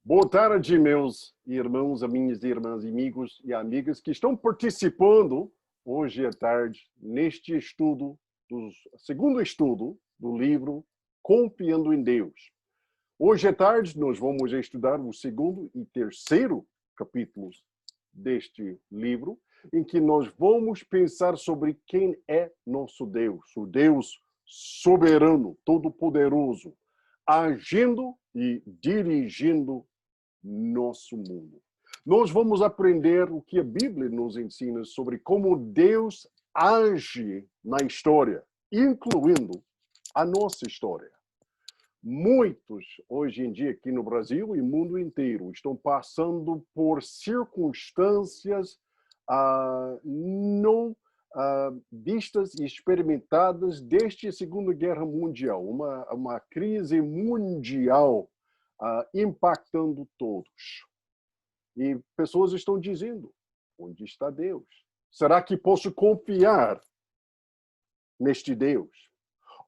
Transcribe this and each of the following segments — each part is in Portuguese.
Boa tarde, meus irmãos, minhas irmãs, amigos e amigas que estão participando hoje à tarde neste estudo, segundo estudo do livro Confiando em Deus. Hoje à tarde nós vamos estudar o segundo e terceiro capítulos deste livro, em que nós vamos pensar sobre quem é nosso Deus, o Deus soberano, todo-poderoso, agindo e dirigindo nosso mundo. Nós vamos aprender o que a Bíblia nos ensina sobre como Deus age na história, incluindo a nossa história. Muitos, hoje em dia, aqui no Brasil e no mundo inteiro, estão passando por circunstâncias não vistas e experimentadas desde a Segunda Guerra Mundial, uma crise mundial impactando todos. E pessoas estão dizendo, onde está Deus? Será que posso confiar neste Deus?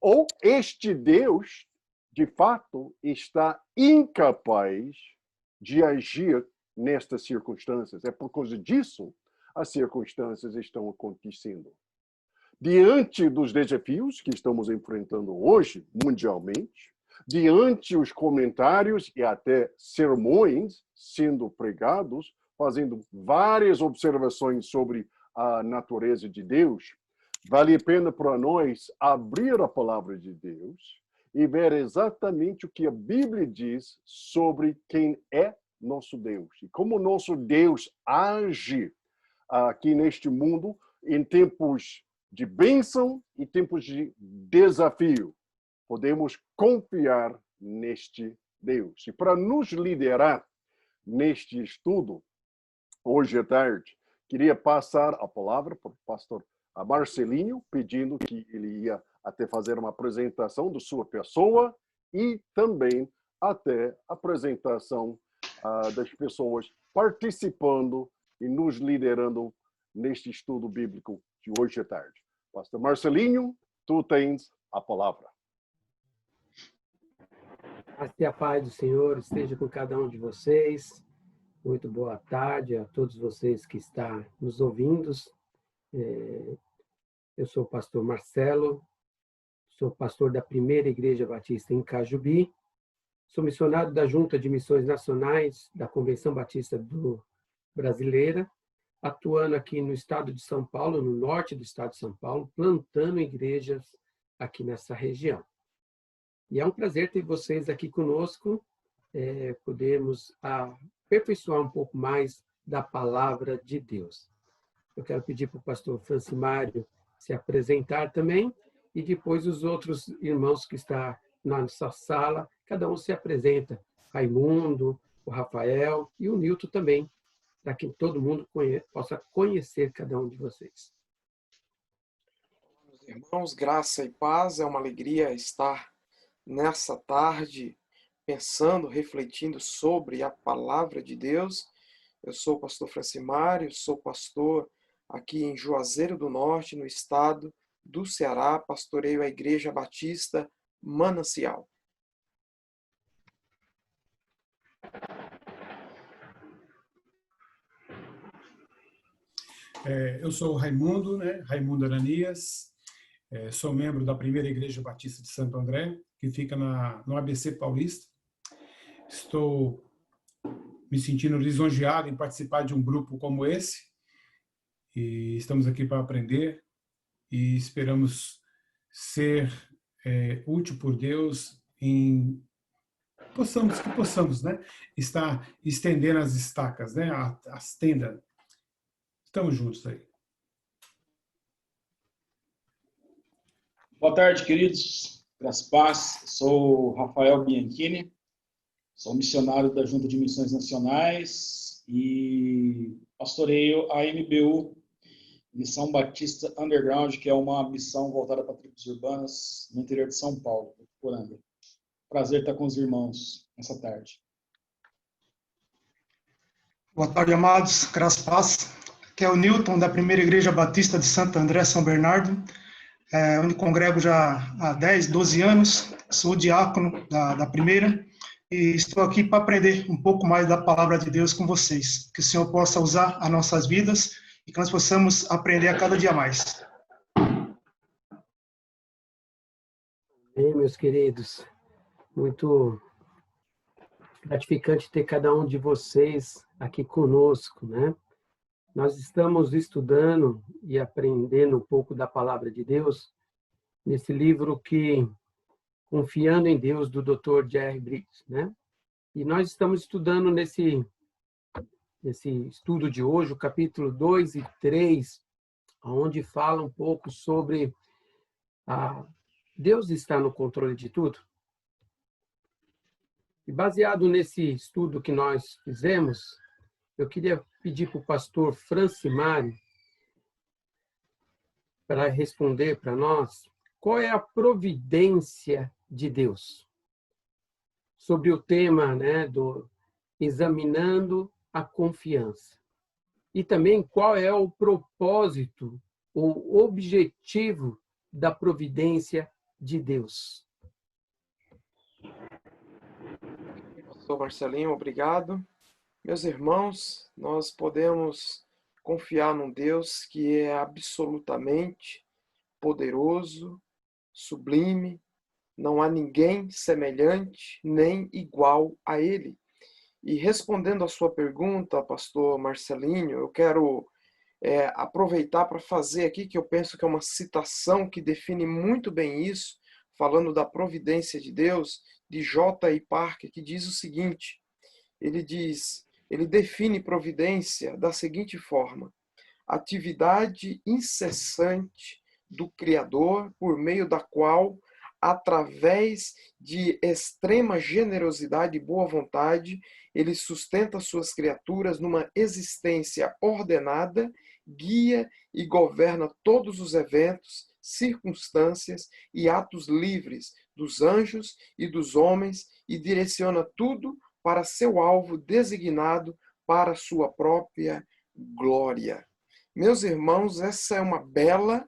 Ou este Deus, de fato, está incapaz de agir nestas circunstâncias? É por causa disso as circunstâncias estão acontecendo. Diante dos desafios que estamos enfrentando hoje, mundialmente, diante os comentários e até sermões sendo pregados, fazendo várias observações sobre a natureza de Deus, vale a pena para nós abrir a palavra de Deus e ver exatamente o que a Bíblia diz sobre quem é nosso Deus e como nosso Deus age aqui neste mundo em tempos de bênção e tempos de desafio. Podemos confiar neste Deus. E para nos liderar neste estudo, hoje à tarde, queria passar a palavra para o pastor Marcelinho, pedindo que ele ia até fazer uma apresentação de sua pessoa e também até a apresentação das pessoas participando e nos liderando neste estudo bíblico de hoje à tarde. Pastor Marcelinho, tu tens a palavra. Que a paz do Senhor esteja com cada um de vocês. Muito boa tarde a todos vocês que estão nos ouvindo. Eu sou o pastor Marcelo, sou pastor da Primeira Igreja Batista em Cajubi, sou missionário da Junta de Missões Nacionais da Convenção Batista Brasileira, atuando aqui no estado de São Paulo, no norte do estado de São Paulo, plantando igrejas aqui nessa região. E é um prazer ter vocês aqui conosco, podermos aperfeiçoar um pouco mais da palavra de Deus. Eu quero pedir para o pastor Francimário se apresentar também, e depois os outros irmãos que estão na nossa sala, cada um se apresenta. Raimundo, o Rafael e o Nilton também, para que todo mundo possa conhecer cada um de vocês. Meus irmãos, graça e paz, é uma alegria estar nessa tarde, pensando, refletindo sobre a palavra de Deus. Eu sou o pastor Francimário, sou pastor aqui em Juazeiro do Norte, no estado do Ceará, pastoreio a Igreja Batista Manancial. Eu sou o Raimundo, Raimundo Aranias, sou membro da Primeira Igreja Batista de Santo André, que fica no ABC Paulista. Estou me sentindo lisonjeado em participar de um grupo como esse, e estamos aqui para aprender, e esperamos ser útil por Deus que possamos, estar estendendo as estacas, as tendas. Estamos juntos aí. Boa tarde, queridos. Graças a paz. Sou Rafael Bianchini, sou missionário da Junta de Missões Nacionais e pastoreio a MBU, Missão Batista Underground, que é uma missão voltada para tribos urbanas no interior de São Paulo, Poranga. Prazer estar com os irmãos nessa tarde. Boa tarde, amados. Graças a paz. Aqui é o Nilton, da Primeira Igreja Batista de Santo André, São Bernardo, onde congrego já há 10, 12 anos. Sou diácono da primeira e estou aqui para aprender um pouco mais da palavra de Deus com vocês. Que o Senhor possa usar as nossas vidas e que nós possamos aprender a cada dia mais. Bem, meus queridos, muito gratificante ter cada um de vocês aqui conosco, né? Nós estamos estudando e aprendendo um pouco da palavra de Deus nesse livro que Confiando em Deus, do Dr. Jerry Bridges, né? E nós estamos estudando nesse estudo de hoje, o capítulo 2 e 3, onde fala um pouco sobre Deus está no controle de tudo. E baseado nesse estudo que nós fizemos, eu queria pedir para o pastor Francimário para responder para nós qual é a providência de Deus sobre o tema, né, do examinando a confiança. E também qual é o propósito, o objetivo da providência de Deus. Pastor Marcelinho, obrigado. Meus irmãos, nós podemos confiar num Deus que é absolutamente poderoso, sublime, não há ninguém semelhante nem igual a Ele. E respondendo a sua pergunta, pastor Marcelinho, eu quero aproveitar para fazer aqui, que eu penso que é uma citação que define muito bem isso, falando da providência de Deus, de J.I. Parker, que diz o seguinte, ele define providência da seguinte forma: atividade incessante do Criador, por meio da qual, através de extrema generosidade e boa vontade, ele sustenta suas criaturas numa existência ordenada, guia e governa todos os eventos, circunstâncias e atos livres dos anjos e dos homens e direciona tudo para seu alvo designado para sua própria glória. Meus irmãos, essa é uma bela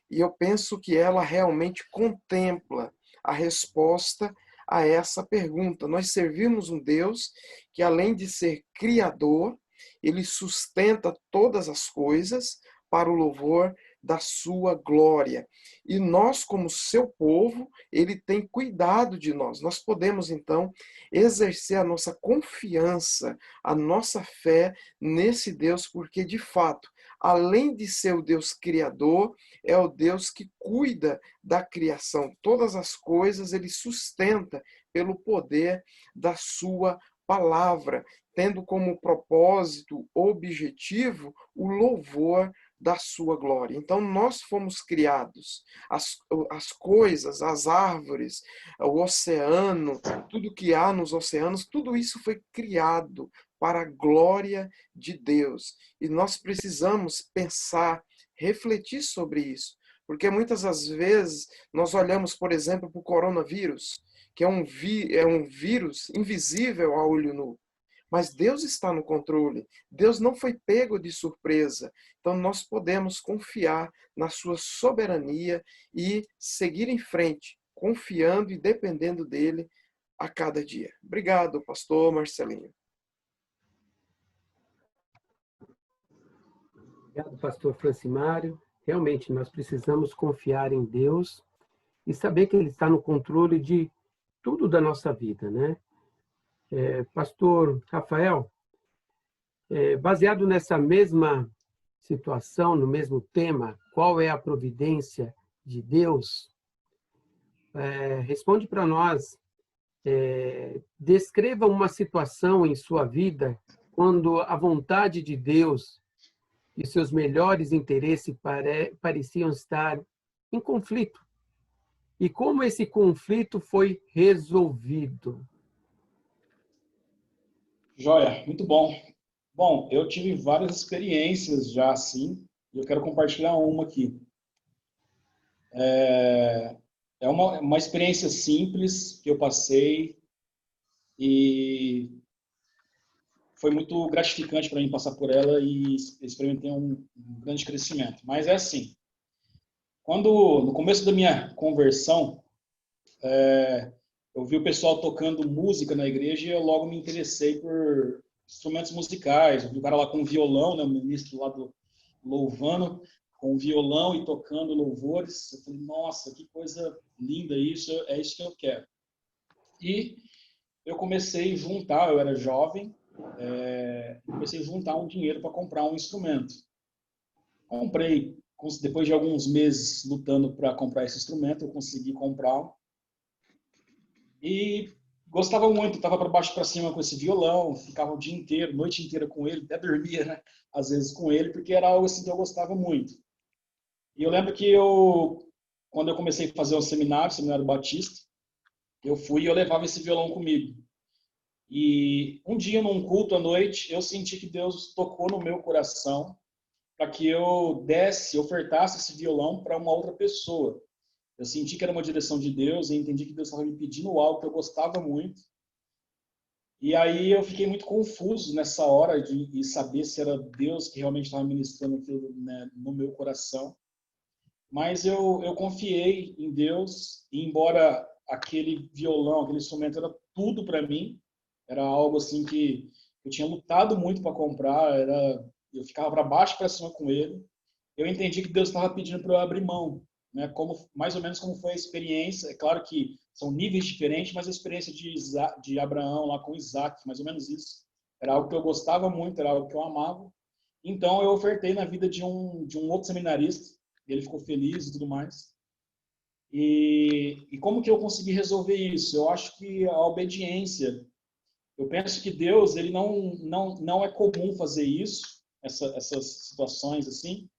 e eu penso que ela realmente contempla a resposta a essa pergunta. Nós servimos um Deus que, além de ser criador, ele sustenta todas as coisas para o louvor da sua glória. E nós, como seu povo, ele tem cuidado de nós. Nós podemos, então, exercer a nossa confiança, a nossa fé nesse Deus, porque, de fato, além de ser o Deus criador, é o Deus que cuida da criação. Todas as coisas ele sustenta pelo poder da sua palavra, tendo como propósito, objetivo, o louvor da sua glória. Então, nós fomos criados, as coisas, as árvores, o oceano, tudo que há nos oceanos, tudo isso foi criado para a glória de Deus. E nós precisamos pensar, refletir sobre isso, porque muitas das vezes nós olhamos, por exemplo, para o coronavírus, que é um vírus invisível a olho nu. Mas Deus está no controle. Deus não foi pego de surpresa. Então nós podemos confiar na sua soberania e seguir em frente, confiando e dependendo dele a cada dia. Obrigado, pastor Marcelinho. Obrigado, pastor Francimário. Realmente, nós precisamos confiar em Deus e saber que Ele está no controle de tudo da nossa vida, né? Pastor Rafael, baseado nessa mesma situação, no mesmo tema, qual é a providência de Deus? Responde para nós, descreva uma situação em sua vida quando a vontade de Deus e seus melhores interesses pareciam estar em conflito. E como esse conflito foi resolvido? Joia, muito bom. Bom, eu tive várias experiências já assim, e eu quero compartilhar uma aqui. É uma experiência simples que eu passei e foi muito gratificante para mim passar por ela e experimentei um grande crescimento. Mas é assim, no começo da minha conversão, eu vi o pessoal tocando música na igreja e eu logo me interessei por instrumentos musicais. Eu vi o cara lá com violão, né, o ministro lá do louvando, com violão e tocando louvores. Eu falei, nossa, que coisa linda isso, é isso que eu quero. E eu comecei a juntar, eu era jovem, comecei a juntar um dinheiro para comprar um instrumento. Comprei, depois de alguns meses lutando para comprar esse instrumento, eu consegui comprar. E gostava muito, estava para baixo e para cima com esse violão, ficava o dia inteiro, noite inteira com ele, até dormia, né, às vezes com ele, porque era algo assim que eu gostava muito. E eu lembro que quando eu comecei a fazer o seminário batista, eu fui e eu levava esse violão comigo. E um dia, num culto à noite, eu senti que Deus tocou no meu coração para que eu ofertasse esse violão para uma outra pessoa. Eu senti que era uma direção de Deus e entendi que Deus estava me pedindo algo que eu gostava muito. E aí eu fiquei muito confuso nessa hora de saber se era Deus que realmente estava ministrando aquilo, né, no meu coração. Mas eu confiei em Deus, e embora aquele violão, aquele instrumento era tudo para mim, era algo assim que eu tinha lutado muito para comprar, eu ficava para baixo e para cima com ele, eu entendi que Deus estava pedindo para eu abrir mão, né? Mais ou menos como foi a experiência. É claro que são níveis diferentes, mas a experiência de Abraão lá com Isaac, mais ou menos isso. Era algo que eu gostava muito, era algo que eu amava. Então eu ofertei na vida de um outro seminarista, ele ficou feliz e tudo mais. E como que eu consegui resolver isso? Eu acho que a obediência. Eu penso que Deus, ele não é comum fazer isso, essas situações assim,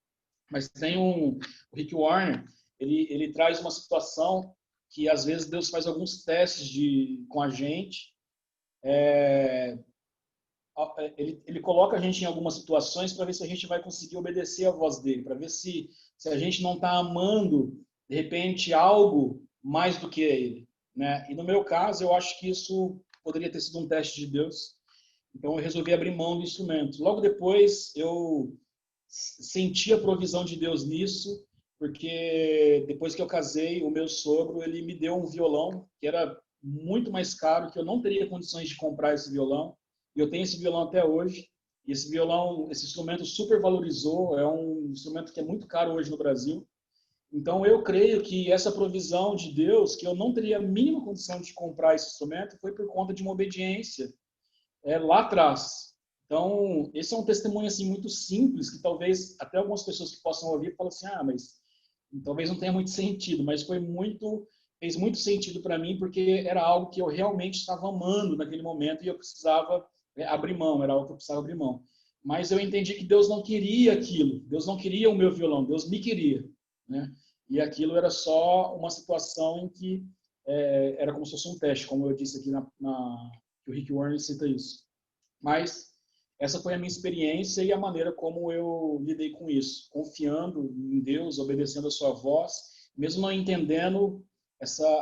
mas tem o Rick Warren, ele traz uma situação que às vezes Deus faz alguns testes com a gente. Ele coloca a gente em algumas situações para ver se a gente vai conseguir obedecer a voz dele, para ver se a gente não está amando, de repente, algo mais do que ele, né? E no meu caso, eu acho que isso poderia ter sido um teste de Deus. Então, eu resolvi abrir mão do instrumento. Logo depois, eu senti a provisão de Deus nisso, porque depois que eu casei, o meu sogro, ele me deu um violão que era muito mais caro, que eu não teria condições de comprar esse violão. E eu tenho esse violão até hoje. E esse violão, esse instrumento super valorizou, é um instrumento que é muito caro hoje no Brasil. Então, eu creio que essa provisão de Deus, que eu não teria a mínima condição de comprar esse instrumento, foi por conta de uma obediência lá atrás. Então, esse é um testemunho assim muito simples, que talvez até algumas pessoas que possam ouvir falem assim, mas talvez não tenha muito sentido, mas fez muito sentido para mim, porque era algo que eu realmente estava amando naquele momento e eu precisava abrir mão, era algo que eu precisava abrir mão. Mas eu entendi que Deus não queria aquilo, Deus não queria o meu violão, Deus me queria, né? E aquilo era só uma situação em que era como se fosse um teste, como eu disse aqui que o Rick Warren cita isso. Mas essa foi a minha experiência e a maneira como eu lidei com isso, confiando em Deus, obedecendo a sua voz, mesmo não entendendo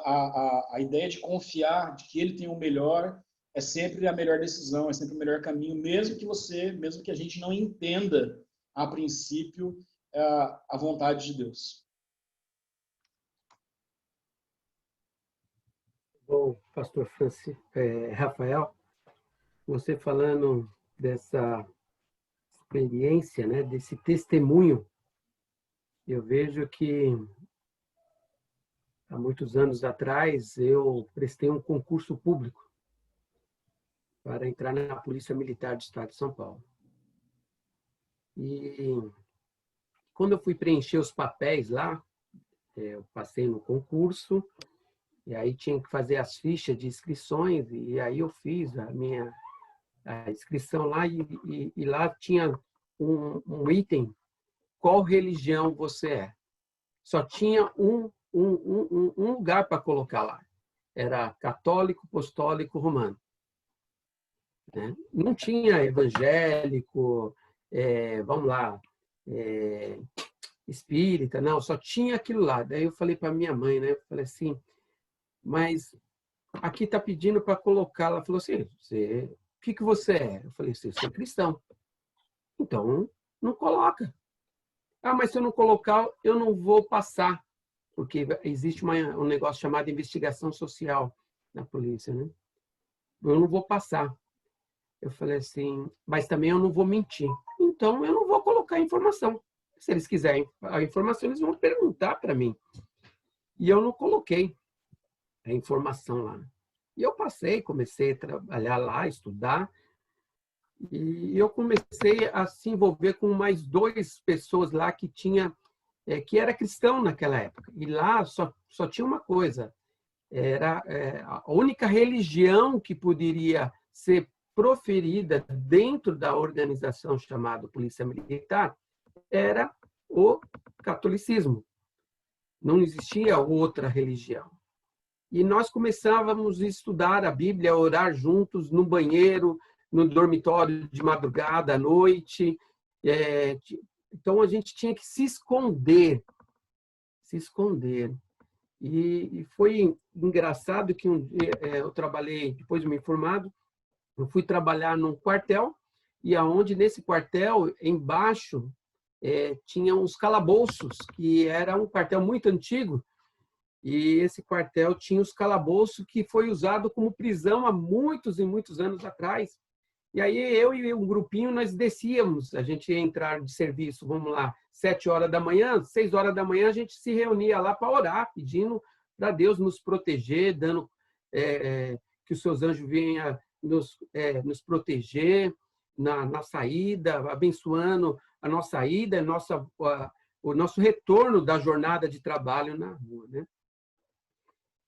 a ideia de confiar, de que Ele tem o melhor, é sempre a melhor decisão, é sempre o melhor caminho, mesmo que a gente não entenda a princípio a vontade de Deus. Bom, pastor Rafael, você falando dessa experiência, né, desse testemunho, eu vejo que há muitos anos atrás eu prestei um concurso público para entrar na Polícia Militar do Estado de São Paulo. E quando eu fui preencher os papéis lá, eu passei no concurso, e aí tinha que fazer as fichas de inscrições, e aí eu fiz a inscrição lá, e lá tinha um item, qual religião você é? Só tinha um lugar para colocar lá. Era católico, apostólico, romano. Né? Não tinha evangélico, vamos lá, espírita, não, só tinha aquilo lá. Daí eu falei para minha mãe, né? Eu falei assim, mas aqui está pedindo para colocar. Ela falou assim, o que você é? Eu falei assim, eu sou cristão. Então, não coloca. Mas se eu não colocar, eu não vou passar, porque existe um negócio chamado investigação social. na polícia, né? Eu não vou passar. Eu falei assim, mas também eu não vou mentir. Então, eu não vou colocar informação. Se eles quiserem a informação, eles vão perguntar para mim. E eu não coloquei a informação lá. E eu passei, comecei a trabalhar lá, estudar. E eu comecei a se envolver com mais 2 pessoas lá que que era cristão naquela época. E lá só tinha uma coisa. Era a única religião que poderia ser proferida dentro da organização chamada Polícia Militar era o catolicismo. Não existia outra religião. E nós começávamos a estudar a Bíblia, a orar juntos no banheiro, no dormitório de madrugada, à noite. Então, a gente tinha que se esconder. Se esconder. E foi engraçado que um dia eu trabalhei, depois de me formado, eu fui trabalhar num quartel, e aonde nesse quartel, embaixo, tinha uns calabouços, que era um quartel muito antigo, e esse quartel tinha os calabouços que foi usado como prisão há muitos e muitos anos atrás. E aí eu e um grupinho, nós descíamos, a gente ia entrar de serviço, vamos lá, 7 horas da manhã, 6 horas da manhã, a gente se reunia lá para orar, pedindo para Deus nos proteger, dando que os seus anjos venham nos proteger na saída, abençoando a nossa ida, o nosso retorno da jornada de trabalho na rua, né?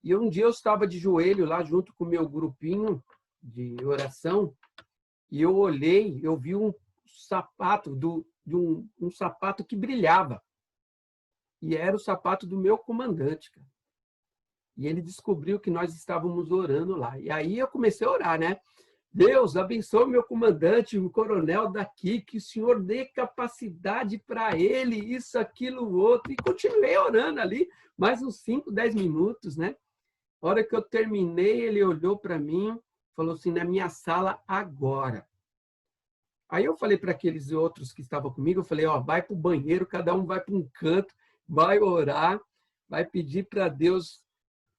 E um dia eu estava de joelho lá junto com o meu grupinho de oração, e eu olhei, eu vi um sapato um sapato que brilhava. E era o sapato do meu comandante, cara. E ele descobriu que nós estávamos orando lá. E aí eu comecei a orar, né? Deus, abençoe meu comandante, o coronel daqui, que o Senhor dê capacidade para ele, isso, aquilo, outro. E continuei orando ali, mais uns 5, 10 minutos, né? A hora que eu terminei, ele olhou para mim, falou assim, na minha sala agora. Aí eu falei para aqueles outros que estavam comigo, eu falei, ó, vai para o banheiro, cada um vai para um canto, vai orar, vai pedir para Deus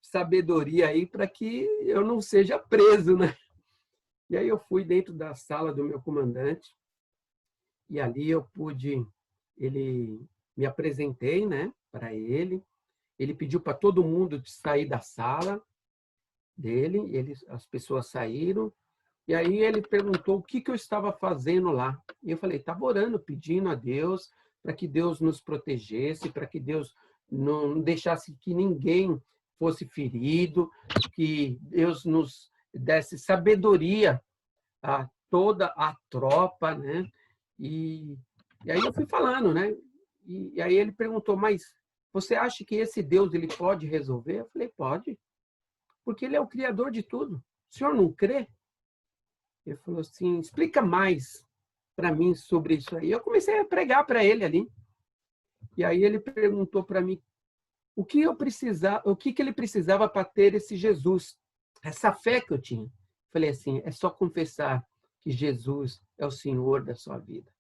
sabedoria aí para que eu não seja preso, né? E aí eu fui dentro da sala do meu comandante e ali eu me apresentei, né, para ele. Ele pediu para todo mundo sair da sala dele, as pessoas saíram. E aí ele perguntou o que eu estava fazendo lá. E eu falei, estava orando, pedindo a Deus para que Deus nos protegesse, para que Deus não deixasse que ninguém fosse ferido, que Deus nos desse sabedoria a toda a tropa, né? E aí eu fui falando, né? E aí ele perguntou, mas você acha que esse Deus ele pode resolver? Eu falei, pode, porque ele é o criador de tudo. O senhor não crê? Ele falou assim, explica mais para mim sobre isso aí. Eu comecei a pregar para ele ali. E aí ele perguntou para mim o que ele precisava para ter esse Jesus, essa fé que eu tinha. Eu falei assim, é só confessar que Jesus é o Senhor da sua vida.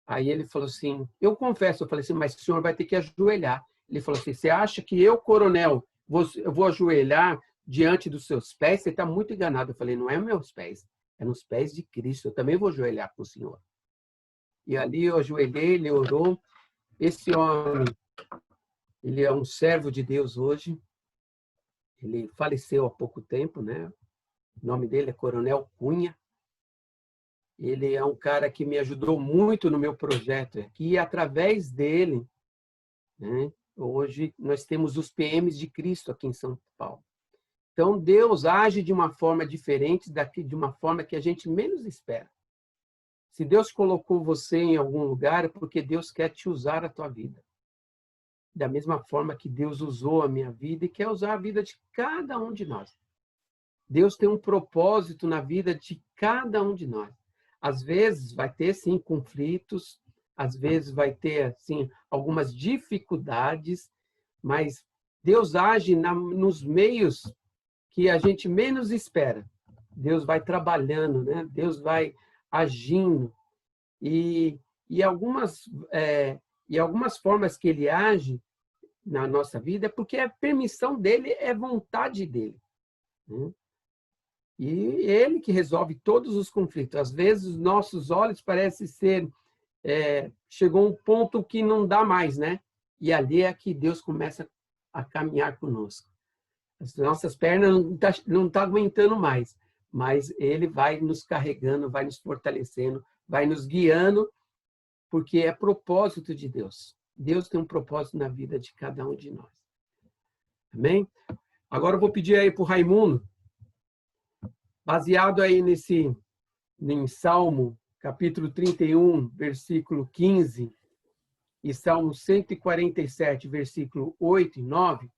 Aí ele falou assim, eu confesso. Eu falei assim, mas o senhor vai ter que ajoelhar. Ele falou assim, você acha que eu, coronel, eu vou ajoelhar diante dos seus pés? Você está muito enganado. Eu falei, não é nos meus pés, é nos pés de Cristo. Eu também vou ajoelhar para o senhor. E ali eu ajoelhei, ele orou. Esse homem, ele é um servo de Deus hoje. Ele faleceu há pouco tempo, né? O nome dele é Coronel Cunha. Ele é um cara que me ajudou muito no meu projeto aqui. E através dele, né, hoje nós temos os PMs de Cristo aqui em São Paulo. Então, Deus age de uma forma diferente, de uma forma que a gente menos espera. Se Deus colocou você em algum lugar, é porque Deus quer te usar a tua vida. Da mesma forma que Deus usou a minha vida e quer usar a vida de cada um de nós. Deus tem um propósito na vida de cada um de nós. Às vezes vai ter, sim, conflitos, às vezes vai ter, assim, algumas dificuldades, mas Deus age nos meios que a gente menos espera. Deus vai trabalhando, né? Deus vai agindo. E algumas formas que ele age na nossa vida é porque a permissão dele é vontade dele. né? E ele que resolve todos os conflitos. Às vezes, os nossos olhos parecem ser... chegou um ponto que não dá mais, né? E ali é que Deus começa a caminhar conosco. As nossas pernas não tá aguentando mais, mas ele vai nos carregando, vai nos fortalecendo, vai nos guiando, porque é propósito de Deus. Deus tem um propósito na vida de cada um de nós. Amém? Agora eu vou pedir aí para o Raimundo, baseado aí em Salmo, capítulo 31, versículo 15, e Salmo 147, versículo 8 e 9,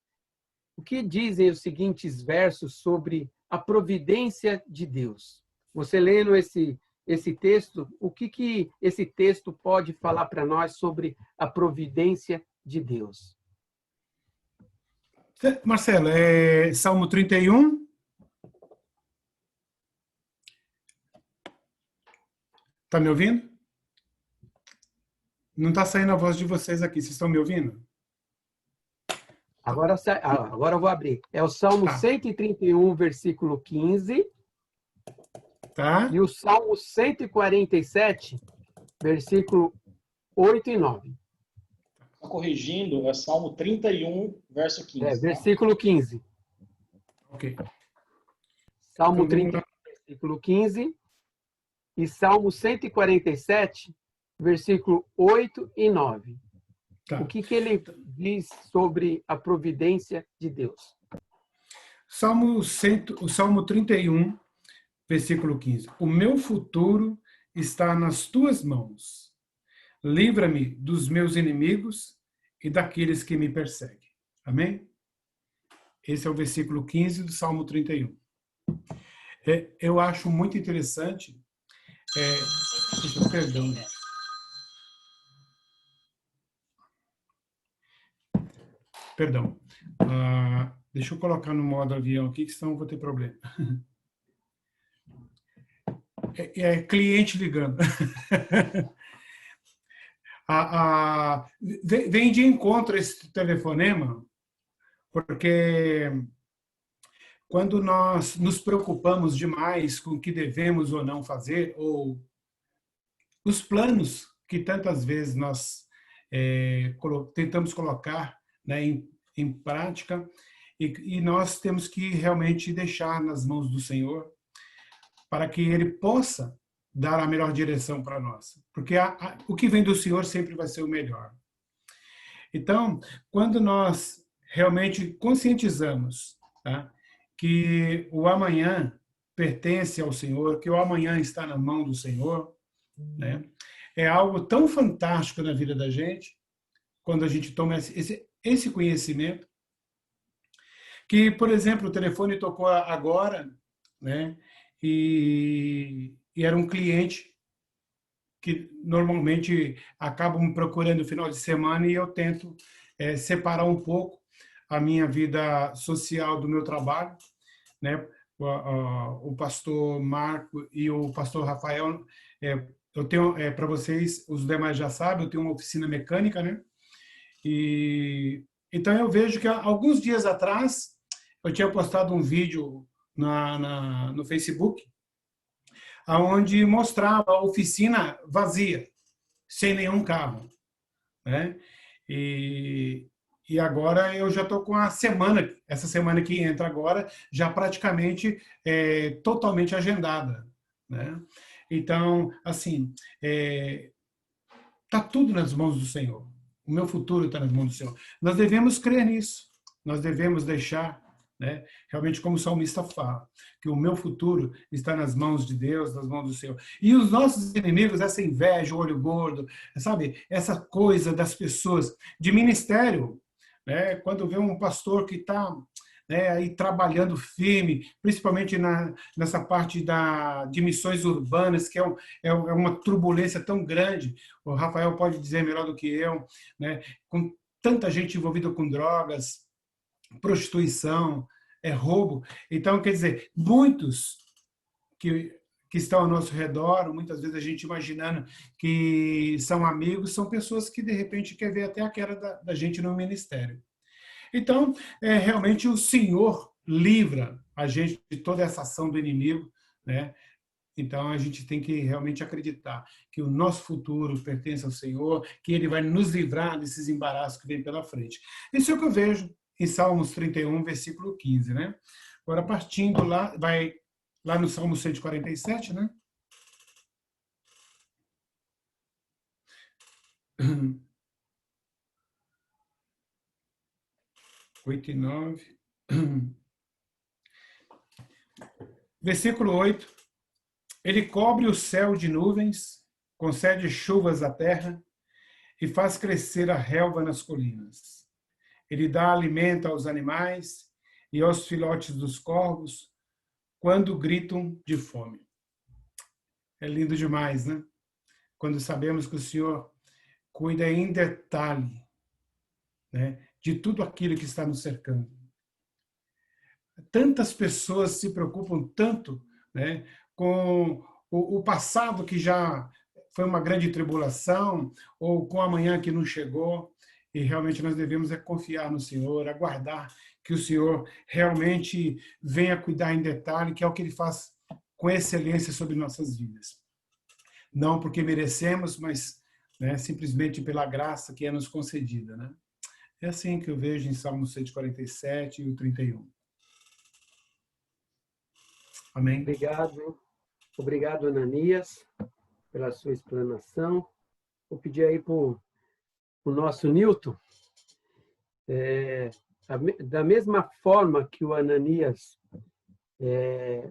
o que dizem os seguintes versos sobre a providência de Deus? Você lendo esse texto, o que esse texto pode falar para nós sobre a providência de Deus? Marcelo, é Salmo 31. Está me ouvindo? Não está saindo a voz de vocês aqui. Vocês estão me ouvindo? Agora eu vou abrir. É o Salmo 131, versículo 15. Tá. E o Salmo 147, versículo 8 e 9. Só corrigindo, é Salmo 31, verso 15. Versículo 15. Ok. Salmo Então, 31, versículo 15. E Salmo 147, versículo 8 e 9. Tá. O que ele diz sobre a providência de Deus? O Salmo 31, versículo 15. O meu futuro está nas tuas mãos. Livra-me dos meus inimigos e daqueles que me perseguem. Amém? Esse é o versículo 15 do Salmo 31. Eu acho muito interessante. Perdão. Perdão. Deixa eu colocar no modo avião aqui, que senão eu vou ter problema. Cliente ligando. Vem de encontro esse telefonema, porque quando nós nos preocupamos demais com o que devemos ou não fazer, ou os planos que tantas vezes nós tentamos colocar, né, em prática, e nós temos que realmente deixar nas mãos do Senhor para que Ele possa dar a melhor direção para nós. Porque o que vem do Senhor sempre vai ser o melhor. Então, quando nós realmente conscientizamos, tá, que o amanhã pertence ao Senhor, que o amanhã está na mão do Senhor, né, é algo tão fantástico na vida da gente, quando a gente toma esse conhecimento, que, por exemplo, o telefone tocou agora, né, e era um cliente que normalmente acaba me procurando no final de semana e eu tento separar um pouco a minha vida social do meu trabalho, né? O pastor Marco e o pastor Rafael, eu tenho, para vocês, os demais já sabem, eu tenho uma oficina mecânica, né? E então eu vejo que alguns dias atrás eu tinha postado um vídeo no Facebook, onde mostrava a oficina vazia, sem nenhum carro, né? E agora eu já estou com essa semana que entra agora, já praticamente totalmente agendada, né? Então, assim, está tudo nas mãos do Senhor. O meu futuro está nas mãos do Senhor. Nós devemos crer nisso. Nós devemos deixar, né, realmente, como o salmista fala, que o meu futuro está nas mãos de Deus, nas mãos do Senhor. E os nossos inimigos, essa inveja, o olho gordo, sabe? Essa coisa das pessoas de ministério, né? Quando vê um pastor que está, né, aí trabalhando firme, principalmente nessa parte de missões urbanas, que é uma turbulência tão grande, o Rafael pode dizer melhor do que eu, né? Com tanta gente envolvida com drogas, prostituição, roubo. Então, quer dizer, muitos que estão ao nosso redor, muitas vezes a gente imaginando que são amigos, são pessoas que, de repente, quer ver até a queda da gente no ministério. Então, realmente o Senhor livra agente de toda essa ação do inimigo, né? Então, a gente tem que realmente acreditar que o nosso futuro pertence ao Senhor, que Ele vai nos livrar desses embaraços que vem pela frente. Isso é o que eu vejo em Salmos 31, versículo 15, né? Agora, partindo lá, vai lá no Salmo 147, né? Oito e 9. Versículo 8. Ele cobre o céu de nuvens, concede chuvas à terra e faz crescer a relva nas colinas. Ele dá alimento aos animais e aos filhotes dos corvos quando gritam de fome. É lindo demais, né? Quando sabemos que o Senhor cuida em detalhe, né, de tudo aquilo que está nos cercando. Tantas pessoas se preocupam tanto, né, com o passado que já foi uma grande tribulação, ou com amanhã que não chegou, e realmente nós devemos confiar no Senhor, aguardar que o Senhor realmente venha cuidar em detalhe, que é o que Ele faz com excelência sobre nossas vidas. Não porque merecemos, mas, né, simplesmente pela graça que é nos concedida, né? É assim que eu vejo em Salmo 147 e o 31. Amém? Obrigado, Ananias, pela sua explanação. Vou pedir aí para o nosso Newton, da mesma forma que o Ananias,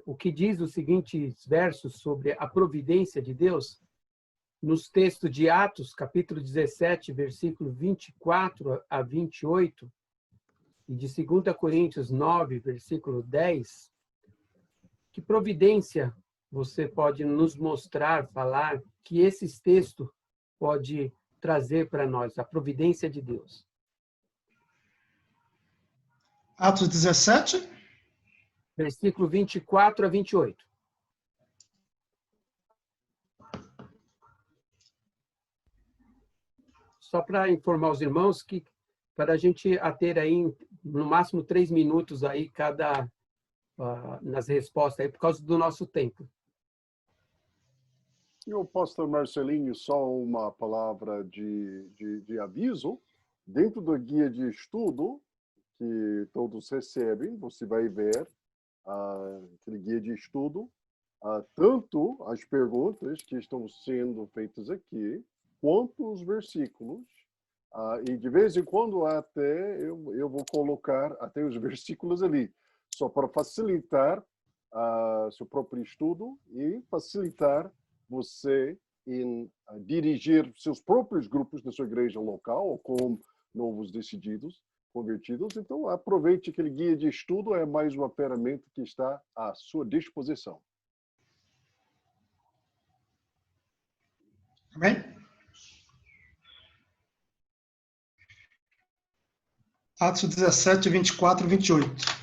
o que diz os seguintes versos sobre a providência de Deus, nos textos de Atos, capítulo 17, versículo 24 a 28, e de 2 Coríntios 9, versículo 10, que providência você pode nos mostrar, falar, que esses textos pode trazer para nós, a providência de Deus? Atos 17. Versículo 24 a 28. Só para informar os irmãos que, para a gente ter aí, no máximo 3 minutos aí, nas respostas, aí, por causa do nosso tempo. E o pastor Marcelinho, só uma palavra de aviso. Dentro do guia de estudo, que todos recebem, você vai ver aquele guia de estudo, tanto as perguntas que estão sendo feitas aqui, quanto os versículos. E de vez em quando até eu vou colocar até os versículos ali, só para facilitar seu próprio estudo e facilitar você em dirigir seus próprios grupos da sua igreja local ou com novos decididos, convertidos. Então, aproveite aquele guia de estudo, é mais uma ferramenta que está à sua disposição. Amém? Atos 17, 24 e 28.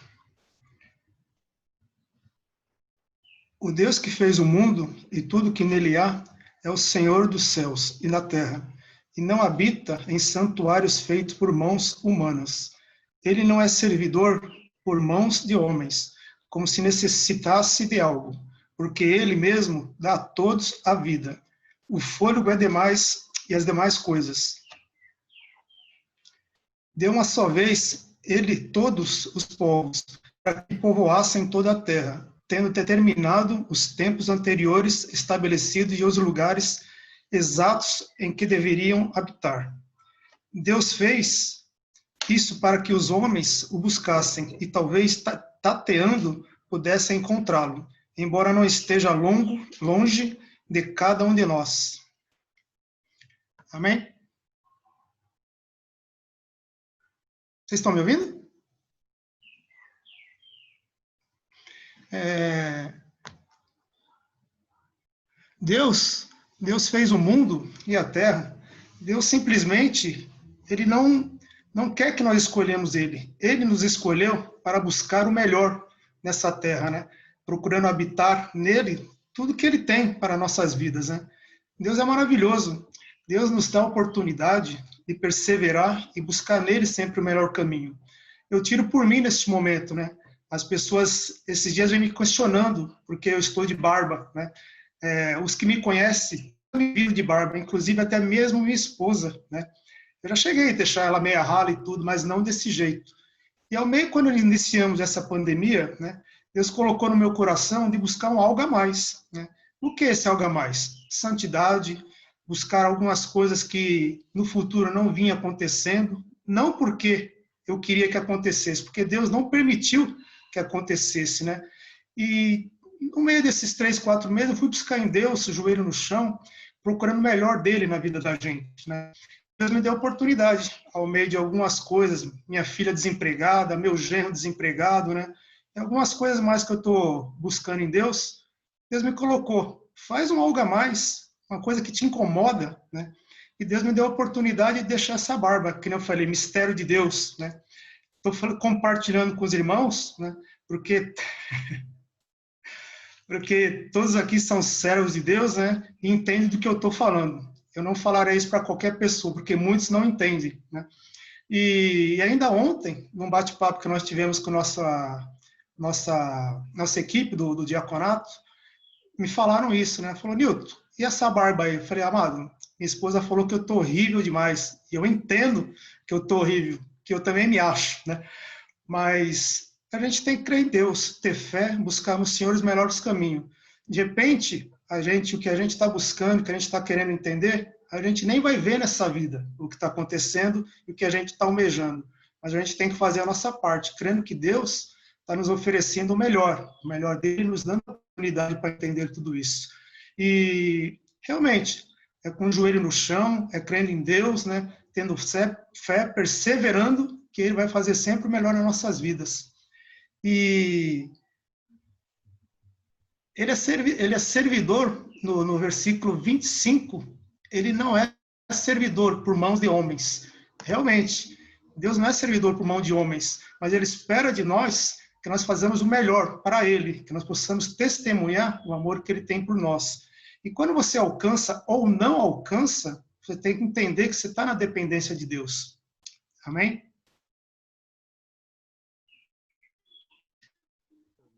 O Deus que fez o mundo e tudo que nele há é o Senhor dos céus e da terra, e não habita em santuários feitos por mãos humanas. Ele não é servidor por mãos de homens, como se necessitasse de algo, porque ele mesmo dá a todos a vida, o fôlego e as demais coisas. Deu uma só vez ele todos os povos, para que povoassem toda a terra, tendo determinado os tempos anteriores estabelecidos e os lugares exatos em que deveriam habitar. Deus fez isso para que os homens o buscassem e talvez tateando pudessem encontrá-lo, embora não esteja longe de cada um de nós. Amém? Vocês estão me ouvindo? Deus fez o mundo e a terra. Deus simplesmente, ele não quer que nós escolhemos ele. Ele nos escolheu para buscar o melhor nessa terra, né? Procurando habitar nele tudo que ele tem para nossas vidas, né? Deus é maravilhoso. Deus nos dá a oportunidade de perseverar e buscar nele sempre o melhor caminho. Eu tiro por mim neste momento, né? As pessoas, esses dias, vêm me questionando, porque eu estou de barba, né? Os que me conhecem, eu me vivo de barba, inclusive até mesmo minha esposa, né? Eu já cheguei a deixar ela meia rala e tudo, mas não desse jeito. E ao meio, quando iniciamos essa pandemia, né, Deus colocou no meu coração de buscar um algo a mais. Né? O que é esse algo a mais? Santidade, buscar algumas coisas que no futuro não vinha acontecendo, não porque eu queria que acontecesse, porque Deus não permitiu que acontecesse. Né? E no meio desses 3, 4 meses, eu fui buscar em Deus, joelho no chão, procurando o melhor dele na vida da gente. Né? Deus me deu oportunidade, ao meio de algumas coisas, minha filha desempregada, meu genro desempregado, né? E algumas coisas mais que eu estou buscando em Deus, Deus me colocou. Faz um algo a mais, uma coisa que te incomoda, né? E Deus me deu a oportunidade de deixar essa barba, que nem eu falei, mistério de Deus, né? Estou compartilhando com os irmãos, né? Porque todos aqui são servos de Deus, né? E entendem do que eu estou falando. Eu não falarei isso para qualquer pessoa, porque muitos não entendem, né? E ainda ontem, num bate-papo que nós tivemos com nossa equipe do diaconato, me falaram isso, né? Falou, Nilton, e essa barba aí? Eu falei, amado, minha esposa falou que eu tô horrível demais. E eu entendo que eu tô horrível, que eu também me acho, né? Mas a gente tem que crer em Deus, ter fé, buscar no Senhor os melhores caminhos. De repente, o que a gente está buscando, o que a gente está querendo entender, a gente nem vai ver nessa vida o que está acontecendo e o que a gente está almejando. Mas a gente tem que fazer a nossa parte, crendo que Deus está nos oferecendo o melhor dele, nos dando a oportunidade para entender tudo isso. E, realmente, é com o joelho no chão, é crendo em Deus, né? Tendo fé, perseverando, que Ele vai fazer sempre o melhor nas nossas vidas. E ele é servidor, no versículo 25, ele não é servidor por mãos de homens. Realmente, Deus não é servidor por mão de homens, mas Ele espera de nós que nós façamos o melhor para Ele, que nós possamos testemunhar o amor que Ele tem por nós. E quando você alcança ou não alcança, você tem que entender que você está na dependência de Deus. Amém?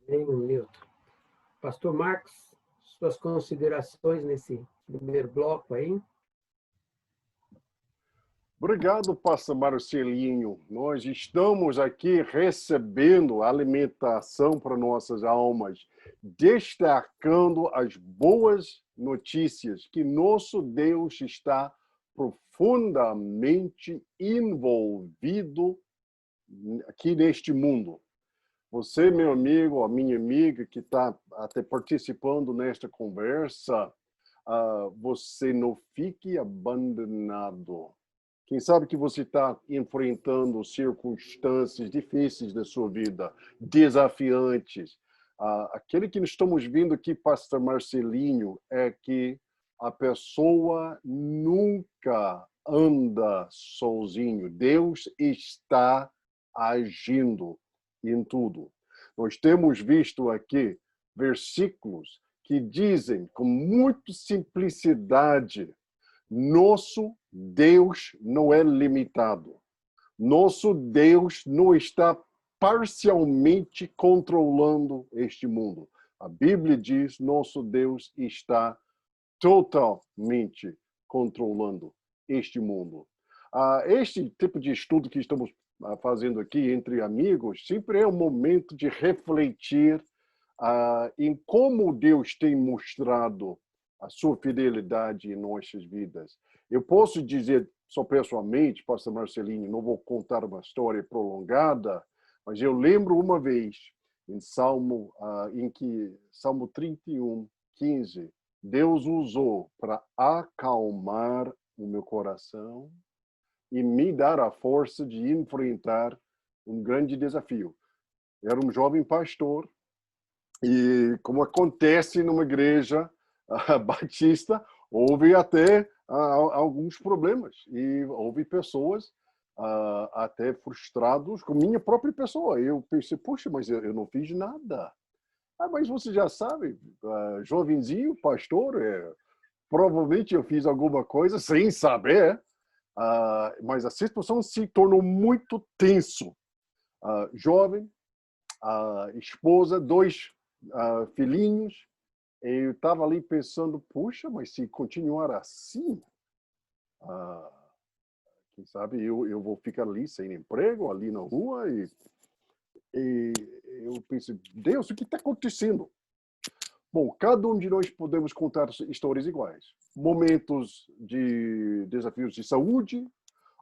Amém, Milton. Pastor Marcos, suas considerações nesse primeiro bloco aí? Obrigado, pastor Marcelinho. Nós estamos aqui recebendo alimentação para nossas almas, destacando as boas notícias que nosso Deus está profundamente envolvido aqui neste mundo. Você, meu amigo, a minha amiga que está até participando nesta conversa, você não fique abandonado. Quem sabe que você está enfrentando circunstâncias difíceis da sua vida, desafiantes. Aquele que estamos vendo aqui, pastor Marcelinho, é que a pessoa nunca anda sozinho. Deus está agindo em tudo. Nós temos visto aqui versículos que dizem com muita simplicidade: nosso Deus não é limitado. Nosso Deus não está parcialmente controlando este mundo. A Bíblia diz: nosso Deus está totalmente controlando este mundo. Este tipo de estudo que estamos fazendo aqui entre amigos sempre é um momento de refletir em como Deus tem mostrado a sua fidelidade em nossas vidas. Eu posso dizer, só pessoalmente, pastor Marcelinho, não vou contar uma história prolongada, mas eu lembro uma vez, em Salmo 31, 15, Deus usou para acalmar o meu coração e me dar a força de enfrentar um grande desafio. Eu era um jovem pastor e, como acontece numa igreja batista, houve até alguns problemas e houve pessoas até frustrados com minha própria pessoa. Eu pensei, poxa, mas eu não fiz nada. Mas você já sabe, jovenzinho, pastor, provavelmente eu fiz alguma coisa sem saber. Mas a situação se tornou muito tenso. Jovem, a esposa, 2 filhinhos. Eu estava ali pensando, puxa, mas se continuar assim, quem sabe eu vou ficar ali sem emprego, ali na rua. E eu pensei, Deus, o que está acontecendo? Bom, cada um de nós podemos contar histórias iguais. Momentos de desafios de saúde,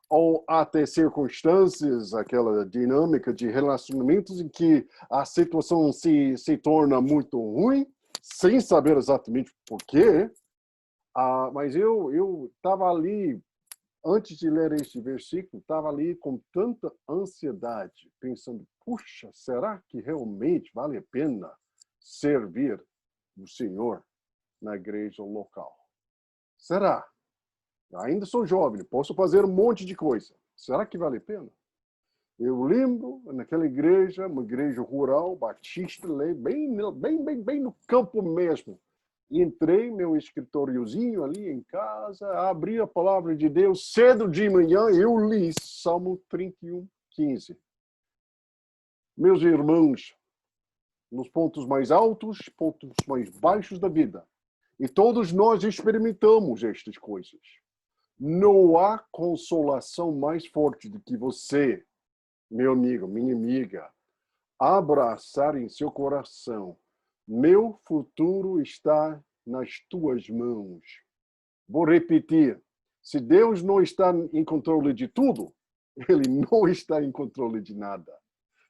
ou até circunstâncias, aquela dinâmica de relacionamentos em que a situação se torna muito ruim, sem saber exatamente por quê. Mas eu estava ali, antes de ler este versículo, estava ali com tanta ansiedade, pensando, puxa, será que realmente vale a pena servir o Senhor na igreja local? Será? Ainda sou jovem, posso fazer um monte de coisa. Será que vale a pena? Eu lembro, naquela igreja, uma igreja rural, batista, bem no campo mesmo. Entrei meu escritóriozinho ali em casa, abri a palavra de Deus, cedo de manhã, eu li Salmo 31:15. Meus irmãos, nos pontos mais altos, pontos mais baixos da vida. E todos nós experimentamos estas coisas. Não há consolação mais forte do que você, meu amigo, minha amiga, abraçar em seu coração. Meu futuro está nas tuas mãos. Vou repetir. Se Deus não está em controle de tudo, Ele não está em controle de nada.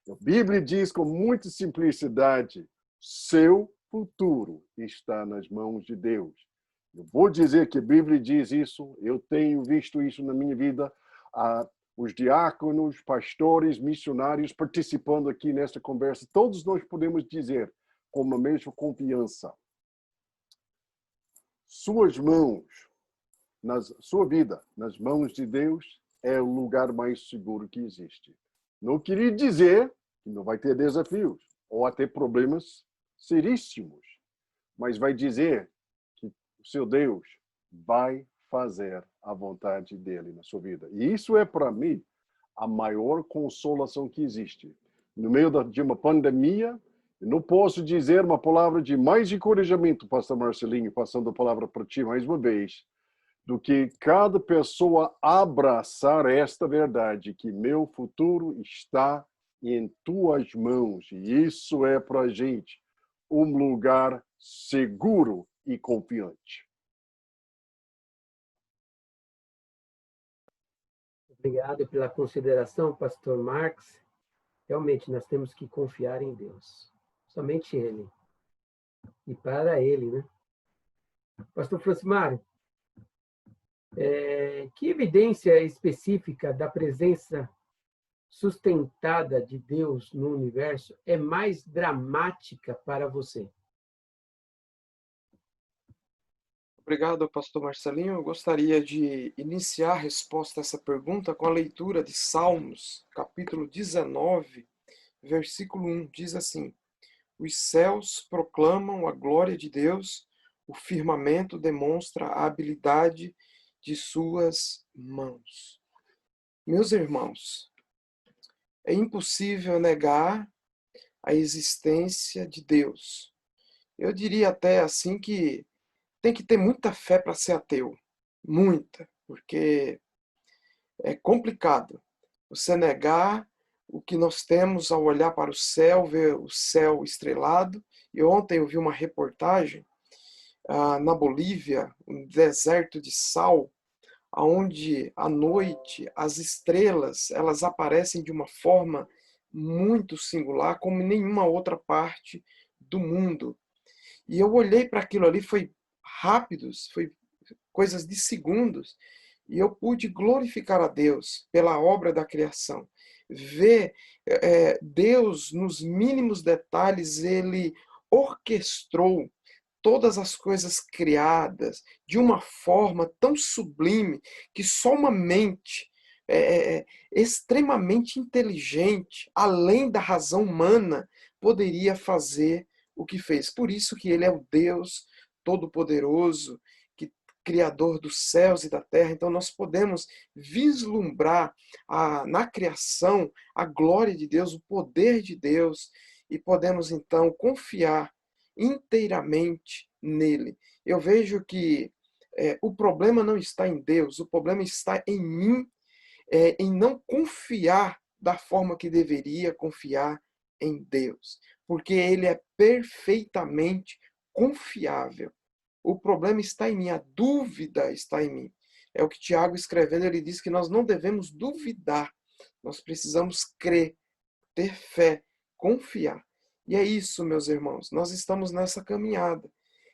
A Bíblia diz com muita simplicidade, seu futuro está nas mãos de Deus. Eu vou dizer que a Bíblia diz isso, eu tenho visto isso na minha vida, os diáconos, pastores, missionários participando aqui nesta conversa, todos nós podemos dizer com a mesma confiança. Suas mãos, sua vida, nas mãos de Deus, é o lugar mais seguro que existe. Não queria dizer que não vai ter desafios, ou até problemas seríssimos, mas vai dizer que o seu Deus vai fazer a vontade dele na sua vida. E isso é, para mim, a maior consolação que existe. No meio de uma pandemia, eu não posso dizer uma palavra de mais encorajamento, pastor Marcelinho, passando a palavra para ti mais uma vez, do que cada pessoa abraçar esta verdade, que meu futuro está em tuas mãos. E isso é para a gente um lugar seguro e confiante. Obrigado pela consideração, pastor Marx. Realmente, nós temos que confiar em Deus. Somente Ele. E para Ele, né? Pastor Francimário, que evidência específica da presença sustentada de Deus no universo é mais dramática para você? Obrigado, pastor Marcelinho. Eu gostaria de iniciar a resposta a essa pergunta com a leitura de Salmos, capítulo 19, versículo 1. Diz assim: os céus proclamam a glória de Deus, o firmamento demonstra a habilidade de suas mãos. Meus irmãos, é impossível negar a existência de Deus. Eu diria até assim que tem que ter muita fé para ser ateu. Muita, porque é complicado você negar o que nós temos ao olhar para o céu, ver o céu estrelado. E ontem eu vi uma reportagem na Bolívia, um deserto de sal, onde à noite as estrelas elas aparecem de uma forma muito singular, como em nenhuma outra parte do mundo. E eu olhei para aquilo ali, foi rápidos, foi coisas de segundos, e eu pude glorificar a Deus pela obra da criação. Ver Deus nos mínimos detalhes, Ele orquestrou todas as coisas criadas de uma forma tão sublime que só uma mente extremamente inteligente, além da razão humana, poderia fazer o que fez. Por isso que Ele é o Deus Todo-Poderoso, Criador dos céus e da terra. Então nós podemos vislumbrar na criação a glória de Deus, o poder de Deus. e podemos então confiar inteiramente nele. Eu vejo que o problema não está em Deus, o problema está em mim, em não confiar da forma que deveria confiar em Deus, porque ele é perfeitamente confiável. O problema está em mim, a dúvida está em mim. É o que Tiago escrevendo, ele diz que nós não devemos duvidar, nós precisamos crer, ter fé, confiar. E é isso, meus irmãos, nós estamos nessa caminhada,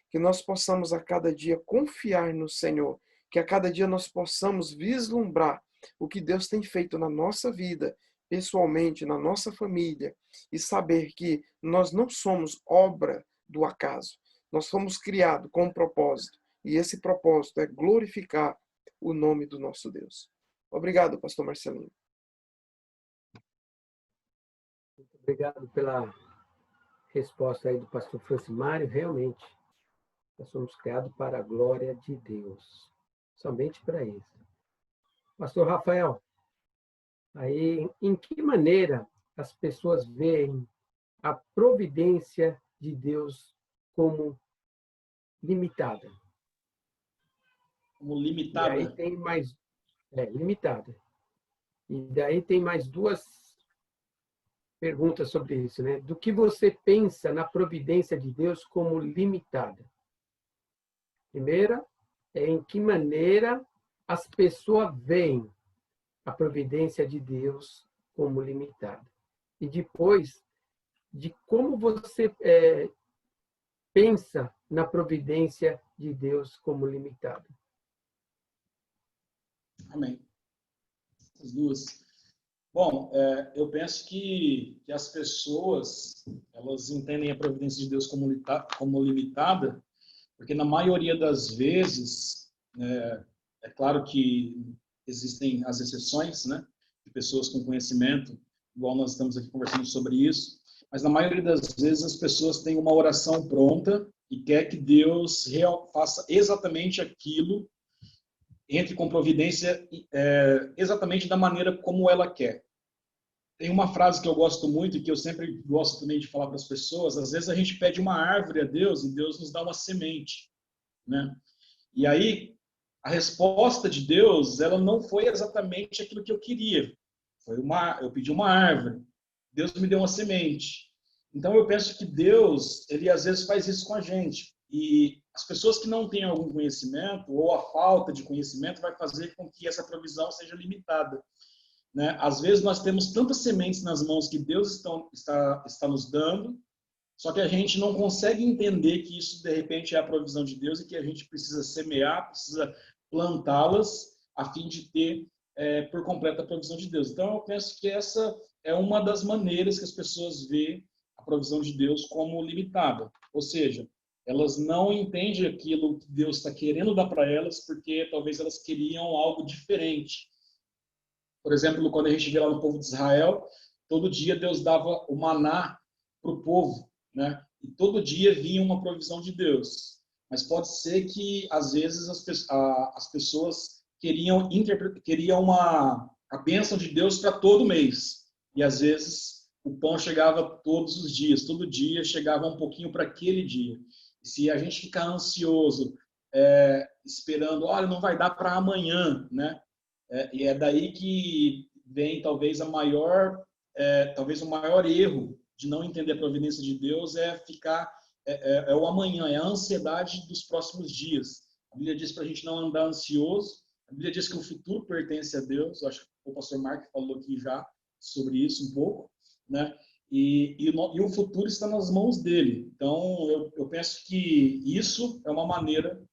que nós possamos a cada dia confiar no Senhor, que a cada dia nós possamos vislumbrar o que Deus tem feito na nossa vida, pessoalmente, na nossa família, e saber que nós não somos obra do acaso. Nós fomos criados com um propósito, e esse propósito é glorificar o nome do nosso Deus. Obrigado, pastor Marcelinho. Muito obrigado pela resposta aí do pastor Francimário. Realmente, nós somos criados para a glória de Deus, somente para isso. Pastor Rafael, aí, em que maneira as pessoas veem a providência de Deus como limitada? Como limitada? E aí tem mais... limitada. E daí tem mais duas perguntas sobre isso, né? Do que você pensa na providência de Deus como limitada? Primeira, em que maneira as pessoas veem a providência de Deus como limitada. E depois, de como você pensa na providência de Deus como limitada. Amém. As duas. Bom, eu penso que as pessoas, elas entendem a providência de Deus como limitada, porque na maioria das vezes, é claro que existem as exceções, né, de pessoas com conhecimento, igual nós estamos aqui conversando sobre isso, mas na maioria das vezes as pessoas têm uma oração pronta e quer que Deus faça exatamente aquilo, entre com providência exatamente da maneira como ela quer. Tem uma frase que eu gosto muito e que eu sempre gosto também de falar para as pessoas: às vezes a gente pede uma árvore a Deus e Deus nos dá uma semente, né? E aí a resposta de Deus, ela não foi exatamente aquilo que eu queria. Eu pedi uma árvore, Deus me deu uma semente. Então eu penso que Deus, ele às vezes faz isso com a gente. E as pessoas que não têm algum conhecimento, ou a falta de conhecimento, vai fazer com que essa provisão seja limitada, né? Às vezes nós temos tantas sementes nas mãos que Deus está nos dando, só que a gente não consegue entender que isso, de repente, é a provisão de Deus e que a gente precisa semear, precisa plantá-las a fim de ter por completo a provisão de Deus. Então, eu penso que essa é uma das maneiras que as pessoas veem a provisão de Deus como limitada. Ou seja, elas não entendem aquilo que Deus está querendo dar para elas porque talvez elas queriam algo diferente. Por exemplo, quando a gente vê lá no povo de Israel, todo dia Deus dava o maná para o povo, né? E todo dia vinha uma provisão de Deus. Mas pode ser que, às vezes, as pessoas queriam a bênção de Deus para todo mês. E, às vezes, o pão chegava todos os dias. Todo dia chegava um pouquinho para aquele dia. E se a gente ficar ansioso, esperando, olha, não vai dar para amanhã, né? E é daí que vem talvez o maior erro de não entender a providência de Deus, é o amanhã, é a ansiedade dos próximos dias. A Bíblia diz para a gente não andar ansioso, a Bíblia diz que o futuro pertence a Deus. Eu acho que o pastor Mark falou aqui já sobre isso um pouco, né? E o futuro está nas mãos dele. Então, eu penso que isso é uma maneira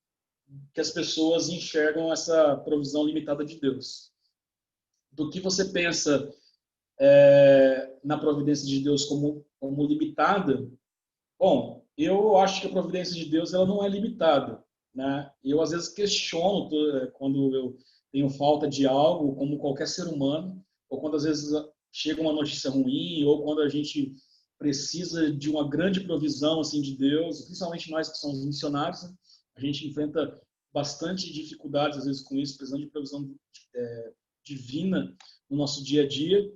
que as pessoas enxergam essa provisão limitada de Deus. Do que você pensa na providência de Deus como limitada? Bom, eu acho que a providência de Deus ela não é limitada, né? Eu às vezes questiono quando eu tenho falta de algo, como qualquer ser humano, ou quando às vezes chega uma notícia ruim, ou quando a gente precisa de uma grande provisão assim de Deus, principalmente nós que somos missionários, né? A gente enfrenta bastante dificuldades às vezes com isso, precisando de provisão divina no nosso dia a dia.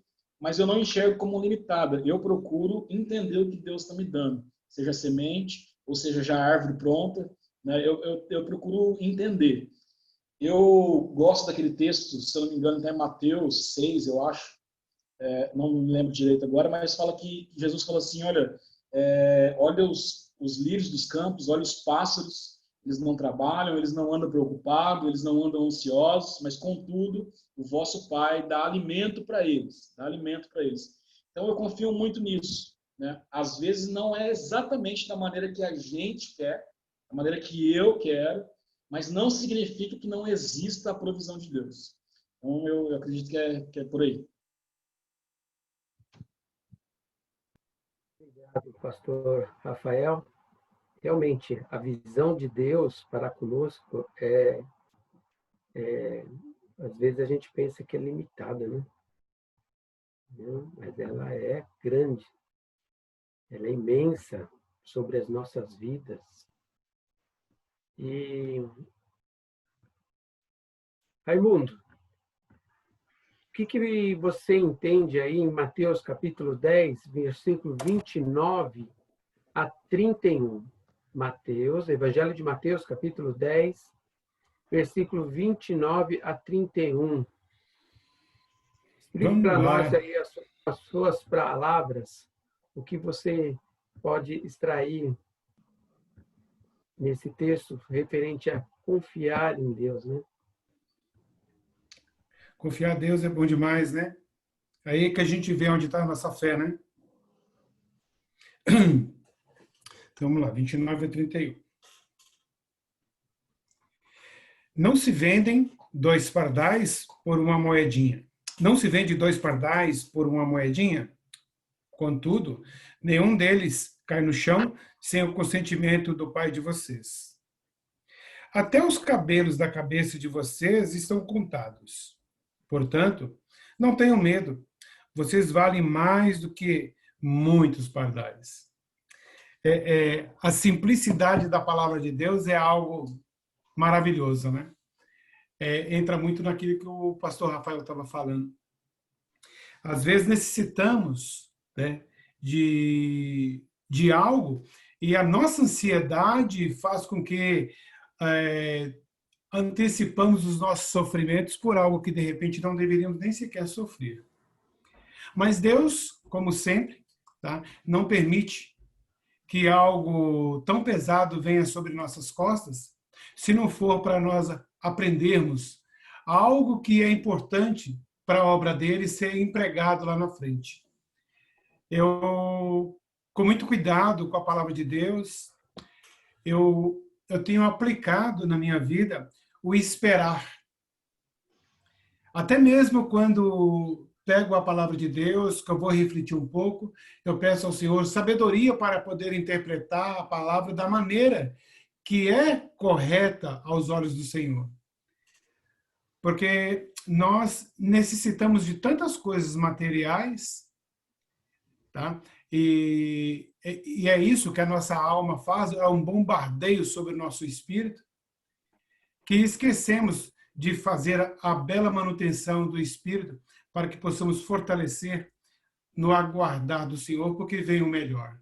mas eu não enxergo como limitada. Eu procuro entender o que Deus está me dando, seja semente, ou seja já árvore pronta, né? Eu procuro entender. Eu gosto daquele texto, se eu não me engano, até Mateus 6, eu acho, não me lembro direito agora, mas fala que Jesus falou assim, olha, olha os lírios dos campos, olha os pássaros, eles não trabalham, eles não andam preocupados, eles não andam ansiosos, mas contudo, o vosso Pai dá alimento para eles, dá alimento para eles. Então eu confio muito nisso, né? Às vezes não é exatamente da maneira que a gente quer, da maneira que eu quero, mas não significa que não exista a provisão de Deus. Então eu acredito que é por aí. Obrigado, pastor Rafael. Realmente, a visão de Deus para conosco às vezes a gente pensa que é limitada, né? Não, mas ela é grande, ela é imensa sobre as nossas vidas. E, Raimundo, o que você entende aí em Mateus capítulo 10, versículo 29 a 31? Mateus, Evangelho de Mateus, capítulo 10, versículo 29 a 31. Explique para nós aí as suas palavras, o que você pode extrair nesse texto referente a confiar em Deus, né? Confiar em Deus é bom demais, né? Aí que a gente vê onde está a nossa fé, né? Então, vamos lá, 29 a 31. Não se vendem 2 pardais por uma moedinha. Não se vende 2 pardais por uma moedinha? Contudo, nenhum deles cai no chão sem o consentimento do Pai de vocês. Até os cabelos da cabeça de vocês estão contados. Portanto, não tenham medo. Vocês valem mais do que muitos pardais. A simplicidade da palavra de Deus é algo maravilhoso, né? Entra muito naquilo que o pastor Rafael estava falando. Às vezes necessitamos, né, de algo e a nossa ansiedade faz com que antecipamos os nossos sofrimentos por algo que de repente não deveríamos nem sequer sofrer. Mas Deus, como sempre, tá, não permite que algo tão pesado venha sobre nossas costas, se não for para nós aprendermos algo que é importante para a obra dele ser empregado lá na frente. Eu, com muito cuidado com a palavra de Deus, eu tenho aplicado na minha vida o esperar. Até mesmo quando pego a palavra de Deus, que eu vou refletir um pouco, eu peço ao Senhor sabedoria para poder interpretar a palavra da maneira que é correta aos olhos do Senhor. Porque nós necessitamos de tantas coisas materiais, tá? E é isso que a nossa alma faz, é um bombardeio sobre o nosso espírito, que esquecemos de fazer a bela manutenção do espírito para que possamos fortalecer no aguardar do Senhor, porque vem o melhor.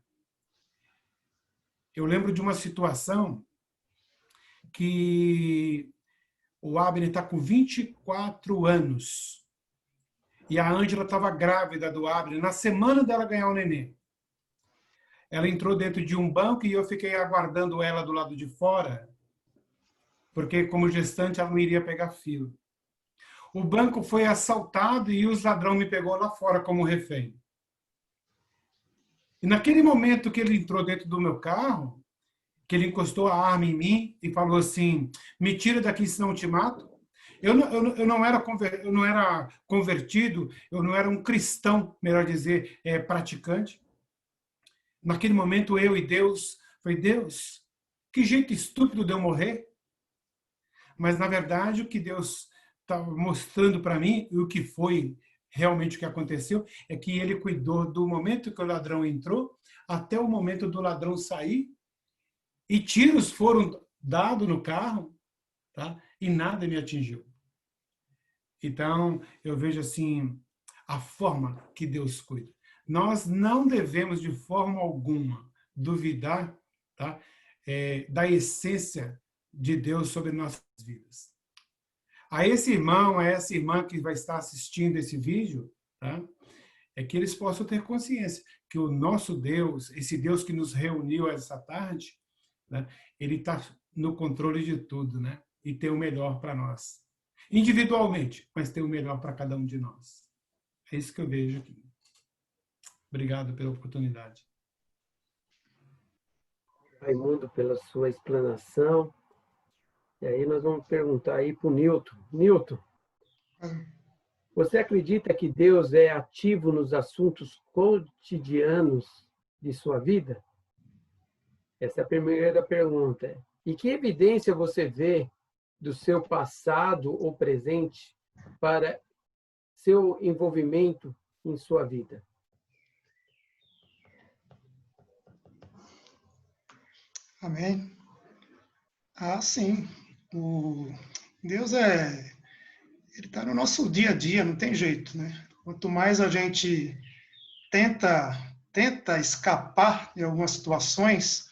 Eu lembro de uma situação que o Abner está com 24 anos e a Ângela estava grávida do Abner na semana dela ganhar o neném. Ela entrou dentro de um banco e eu fiquei aguardando ela do lado de fora, porque como gestante ela não iria pegar fila. O banco foi assaltado e os ladrões me pegou lá fora como refém. E naquele momento que ele entrou dentro do meu carro, que ele encostou a arma em mim e falou assim, me tira daqui senão eu te mato. Eu não era convertido, eu não era um cristão, melhor dizer, praticante. Naquele momento eu e Deus, falei, Deus, que jeito estúpido de eu morrer. Mas na verdade o que Deus estava mostrando para mim, e o que foi realmente o que aconteceu, é que ele cuidou do momento que o ladrão entrou até o momento do ladrão sair, e tiros foram dados no carro, tá? E nada me atingiu. Então, eu vejo assim, a forma que Deus cuida. Nós não devemos, de forma alguma, duvidar, tá? Da essência de Deus sobre nossas vidas. A esse irmão, a essa irmã que vai estar assistindo esse vídeo, tá? É que eles possam ter consciência que o nosso Deus, esse Deus que nos reuniu essa tarde, né? Ele está no controle de tudo, né? E tem o melhor para nós. Individualmente, mas tem o melhor para cada um de nós. É isso que eu vejo aqui. Obrigado pela oportunidade. Raimundo, pela sua explanação. E aí nós vamos perguntar aí para o Newton. Newton, você acredita que Deus é ativo nos assuntos cotidianos de sua vida? Essa é a primeira pergunta. E que evidência você vê do seu passado ou presente para seu envolvimento em sua vida? Amém. Sim. Deus ele está no nosso dia a dia, não tem jeito, né? Quanto mais a gente tenta escapar de algumas situações,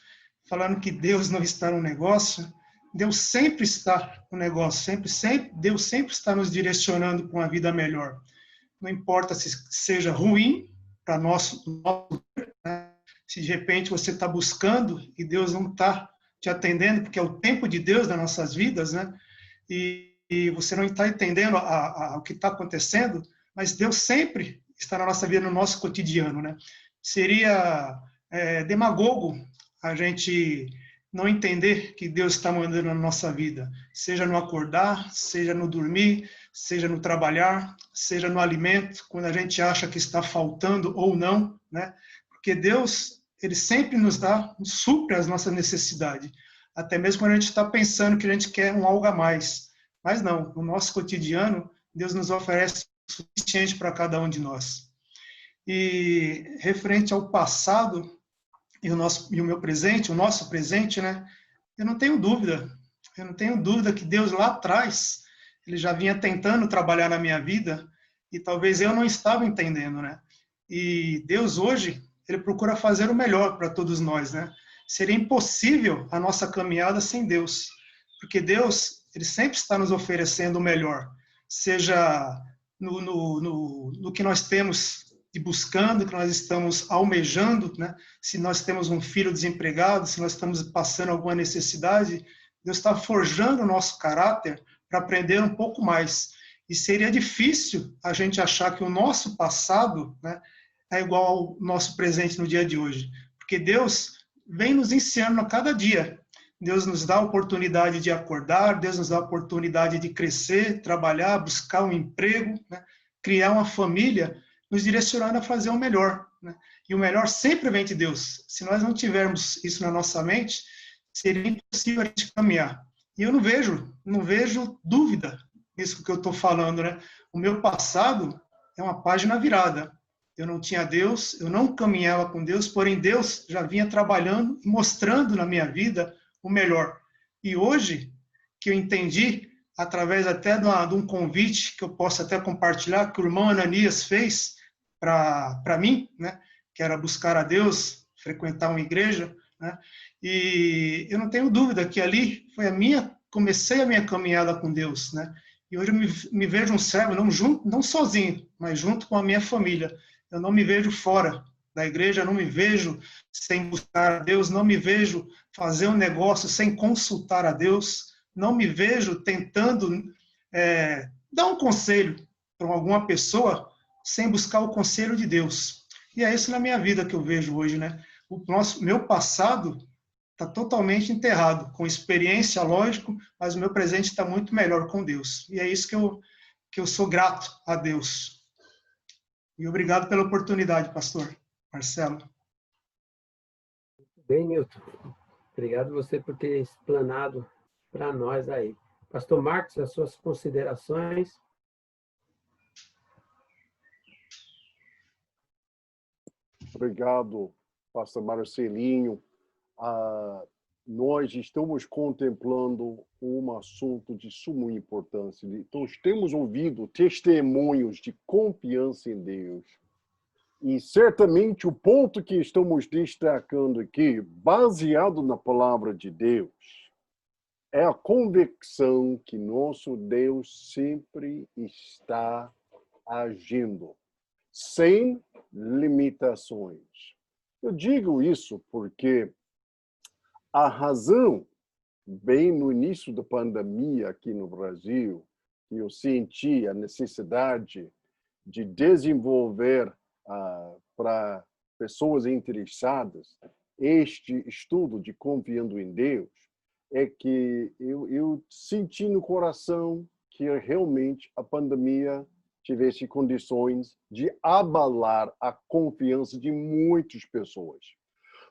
falando que Deus não está no negócio, Deus sempre está no negócio, Deus sempre está nos direcionando para uma vida melhor. Não importa se seja ruim para nós, né? Se de repente você está buscando e Deus não está te atendendo, porque é o tempo de Deus nas nossas vidas, né? E você não está entendendo o que está acontecendo, mas Deus sempre está na nossa vida, no nosso cotidiano, né? Seria demagogo a gente não entender que Deus está mandando na nossa vida, seja no acordar, seja no dormir, seja no trabalhar, seja no alimento, quando a gente acha que está faltando ou não, né? Porque Deus, ele sempre nos supre as nossas necessidades, até mesmo quando a gente está pensando que a gente quer um algo a mais. Mas não, no nosso cotidiano, Deus nos oferece o suficiente para cada um de nós. E referente ao passado e o meu presente, o nosso presente, né? Eu não tenho dúvida que Deus lá atrás, ele já vinha tentando trabalhar na minha vida e talvez eu não estava entendendo, né? E Deus hoje, ele procura fazer o melhor para todos nós, né? Seria impossível a nossa caminhada sem Deus, porque Deus, ele sempre está nos oferecendo o melhor, seja no que nós temos de buscando, que nós estamos almejando, né? Se nós temos um filho desempregado, se nós estamos passando alguma necessidade, Deus está forjando o nosso caráter para aprender um pouco mais. E seria difícil a gente achar que o nosso passado, né, é igual ao nosso presente no dia de hoje, porque Deus vem nos ensinando a cada dia. Deus nos dá a oportunidade de acordar, Deus nos dá a oportunidade de crescer, trabalhar, buscar um emprego, né, criar uma família, nos direcionando a fazer o melhor, né? E o melhor sempre vem de Deus. Se nós não tivermos isso na nossa mente, seria impossível a gente caminhar. E eu não vejo dúvida nisso que eu estou falando, né? O meu passado é uma página virada. Eu não tinha Deus, eu não caminhava com Deus, porém Deus já vinha trabalhando e mostrando na minha vida o melhor. E hoje, que eu entendi, através até de um convite que eu posso até compartilhar, que o irmão Ananias fez para mim, né, que era buscar a Deus, frequentar uma igreja, né, e eu não tenho dúvida que ali comecei a minha caminhada com Deus, né, e hoje eu me vejo um servo, não sozinho, mas junto com a minha família. Eu não me vejo fora da igreja, não me vejo sem buscar a Deus, não me vejo fazer um negócio sem consultar a Deus, não me vejo tentando dar um conselho para alguma pessoa sem buscar o conselho de Deus. E é isso na minha vida que eu vejo hoje, né? Meu passado está totalmente enterrado, com experiência, lógico, mas o meu presente está muito melhor com Deus. E é isso que eu sou grato a Deus. E obrigado pela oportunidade, pastor Marcelo. Bem, Newton. Obrigado você por ter explanado para nós aí. Pastor Marcos, as suas considerações. Obrigado, pastor Marcelinho. nós estamos contemplando um assunto de suma importância. Então, temos ouvido testemunhos de confiança em Deus. E certamente o ponto que estamos destacando aqui, baseado na palavra de Deus, é a convicção que nosso Deus sempre está agindo, sem limitações. Eu digo isso porque a razão, bem no início da pandemia aqui no Brasil, que eu senti a necessidade de desenvolver para pessoas interessadas este estudo de confiando em Deus, é que eu senti no coração que realmente a pandemia tivesse condições de abalar a confiança de muitas pessoas.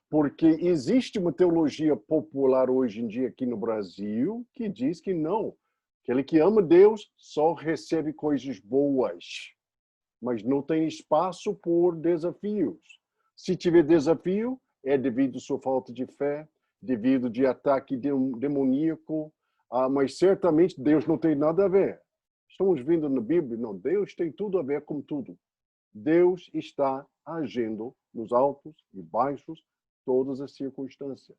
Porque existe uma teologia popular hoje em dia aqui no Brasil que diz que não, aquele que ama Deus só recebe coisas boas, mas não tem espaço por desafios. Se tiver desafio, é devido à sua falta de fé, devido de ataque demoníaco, mas certamente Deus não tem nada a ver. Estamos vendo na Bíblia, não, Deus tem tudo a ver com tudo. Deus está agindo nos altos e baixos, todas as circunstâncias.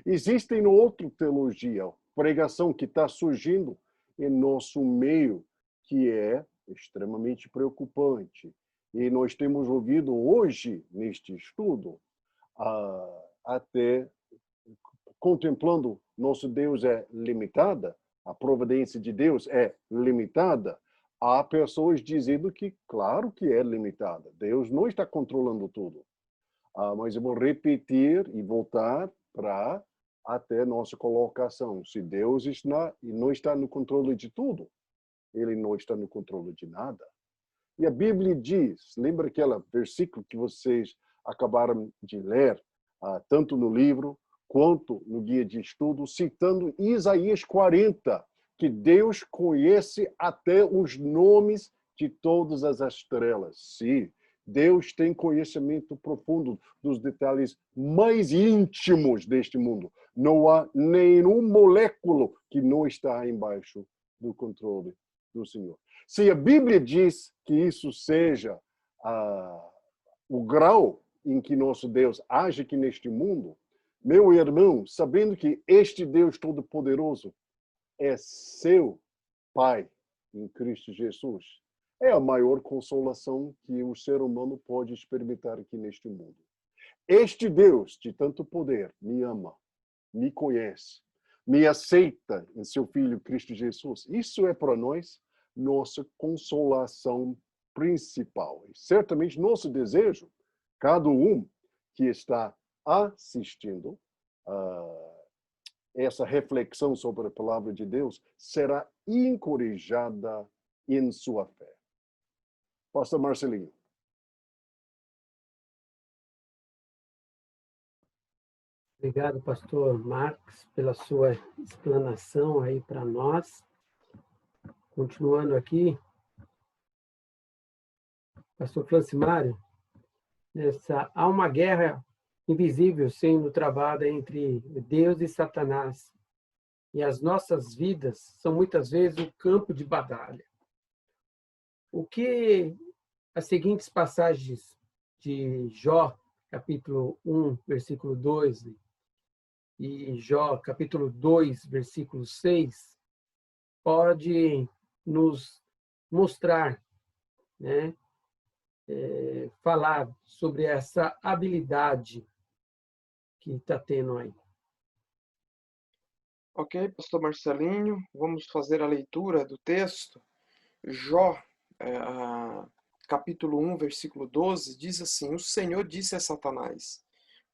Existem outra teologia, pregação que está surgindo em nosso meio, que é extremamente preocupante. E nós temos ouvido hoje, neste estudo, até contemplando nosso Deus é limitada, a providência de Deus é limitada, há pessoas dizendo que, claro que é limitada. Deus não está controlando tudo. Mas eu vou repetir e voltar para até nossa colocação. Se Deus não está no controle de tudo, Ele não está no controle de nada. E a Bíblia diz, lembra aquele versículo que vocês acabaram de ler, tanto no livro quanto no guia de estudo, citando Isaías 40, que Deus conhece até os nomes de todas as estrelas. Sim, Deus tem conhecimento profundo dos detalhes mais íntimos deste mundo. Não há nenhum moléculo que não está embaixo do controle do Senhor. Se a Bíblia diz que isso seja o grau em que nosso Deus age aqui neste mundo, meu irmão, sabendo que este Deus Todo-Poderoso é seu Pai em Cristo Jesus, é a maior consolação que o ser humano pode experimentar aqui neste mundo. Este Deus de tanto poder me ama, me conhece, me aceita em seu Filho Cristo Jesus. Isso é para nós nossa consolação principal. E certamente nosso desejo, cada um que está assistindo essa reflexão sobre a palavra de Deus, será encorajada em sua fé. Pastor Marcelinho. Obrigado, pastor Marcos, pela sua explanação aí para nós. Continuando aqui, pastor Francimário, há uma guerra invisível sendo travada entre Deus e Satanás. E as nossas vidas são muitas vezes o campo de batalha. O que as seguintes passagens de Jó, capítulo 1, versículo 2, e Jó, capítulo 2, versículo 6, pode nos mostrar, né? Falar sobre essa habilidade que está tendo aí. Ok, pastor Marcelinho, vamos fazer a leitura do texto. Jó, capítulo 1, versículo 12, diz assim: O Senhor disse a Satanás: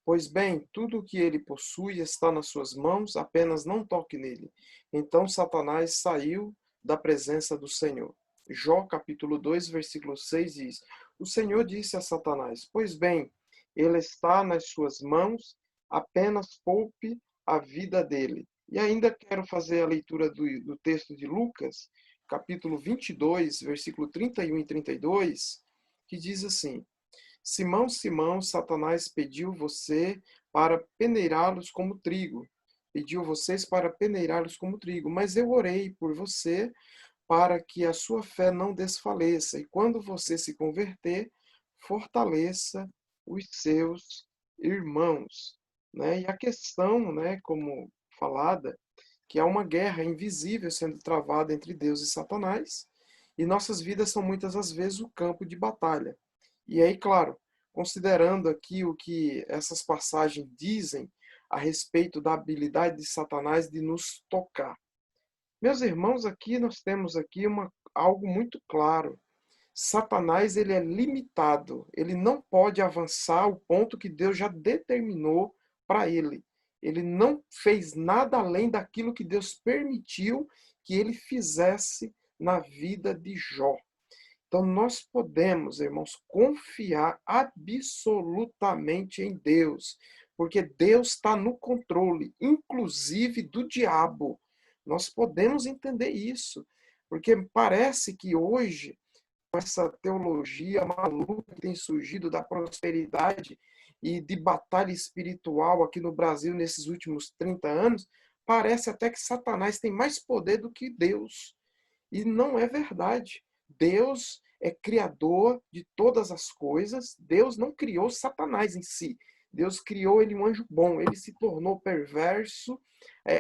Pois bem, tudo o que ele possui está nas suas mãos, apenas não toque nele. Então Satanás saiu da presença do Senhor. Jó, capítulo 2, versículo 6 diz: O Senhor disse a Satanás: Pois bem, ele está nas suas mãos, apenas poupe a vida dele. E ainda quero fazer a leitura do texto de Lucas, capítulo 22, versículo 31 e 32, que diz assim: Simão, Simão, Satanás pediu você para peneirá-los como trigo. pediu vocês para peneirá-los como trigo, mas eu orei por você para que a sua fé não desfaleça, e quando você se converter, fortaleça os seus irmãos. Né? E a questão, né, como falada, que há uma guerra invisível sendo travada entre Deus e Satanás, e nossas vidas são muitas das vezes o campo de batalha. E aí, claro, considerando aqui o que essas passagens dizem a respeito da habilidade de Satanás de nos tocar. Meus irmãos, aqui nós temos aqui algo muito claro. Satanás, ele é limitado, ele não pode avançar ao ponto que Deus já determinou para ele. Ele não fez nada além daquilo que Deus permitiu que ele fizesse na vida de Jó. Então, nós podemos, irmãos, confiar absolutamente em Deus, porque Deus está no controle, inclusive do diabo. Nós podemos entender isso, porque parece que hoje, com essa teologia maluca que tem surgido da prosperidade e de batalha espiritual aqui no Brasil nesses últimos 30 anos, parece até que Satanás tem mais poder do que Deus. E não é verdade. Deus é criador de todas as coisas. Deus não criou Satanás em si. Deus criou ele um anjo bom. Ele se tornou perverso,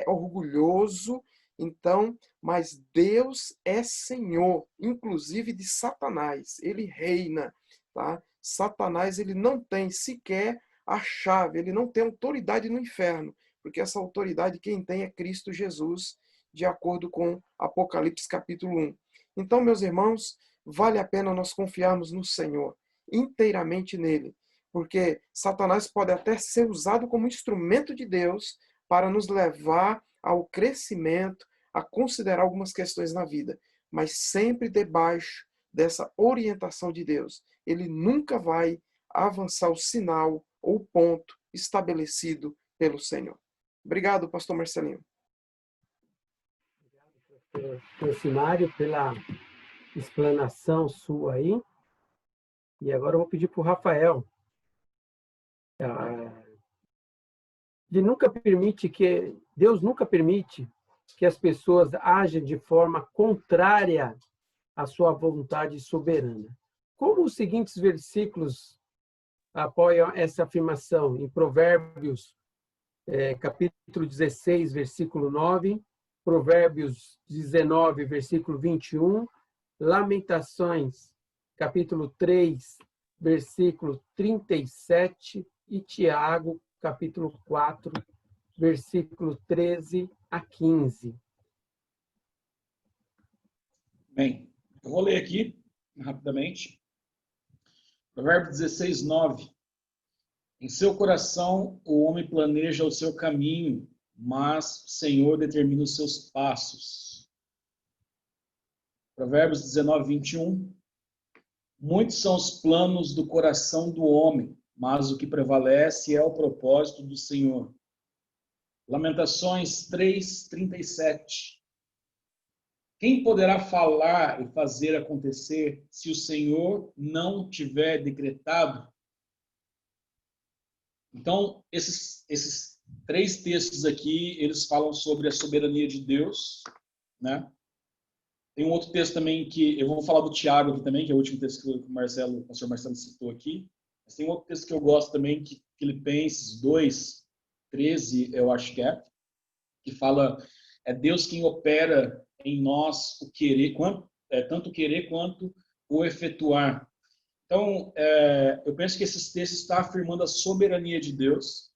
orgulhoso. Então, mas Deus é Senhor, inclusive de Satanás. Ele reina, tá? Satanás, ele não tem sequer a chave, ele não tem autoridade no inferno, porque essa autoridade quem tem é Cristo Jesus, de acordo com Apocalipse capítulo 1. Então, meus irmãos, vale a pena nós confiarmos no Senhor, inteiramente nele, porque Satanás pode até ser usado como instrumento de Deus para nos levar ao crescimento, a considerar algumas questões na vida, mas sempre debaixo dessa orientação de Deus. Ele nunca vai avançar o sinal ou ponto estabelecido pelo Senhor. Obrigado, pastor Marcelinho. Obrigado, pastor Mário, pela explanação sua aí. E agora eu vou pedir para o Rafael. Deus nunca permite que as pessoas agem de forma contrária à sua vontade soberana. Como os seguintes versículos apoiam essa afirmação? Em Provérbios, capítulo 16, versículo 9, Provérbios 19, versículo 21, Lamentações, capítulo 3, versículo 37, e Tiago, capítulo 4, versículo 13 a 15. Bem, eu vou ler aqui rapidamente. Provérbios 16, 9. Em seu coração o homem planeja o seu caminho, mas o Senhor determina os seus passos. Provérbios 19, 21. Muitos são os planos do coração do homem, mas o que prevalece é o propósito do Senhor. Lamentações 3, 37. Quem poderá falar e fazer acontecer se o Senhor não tiver decretado? Então, esses três textos aqui, eles falam sobre a soberania de Deus, né? Tem um outro texto também que eu vou falar do Tiago aqui também, que é o último texto que o pastor Marcelo citou aqui. Mas tem um outro texto que eu gosto também, que Filipenses 2, 13, eu acho que fala, é Deus quem opera em nós o querer, tanto o querer quanto o efetuar. Então, eu penso que esses textos estão afirmando a soberania de Deus.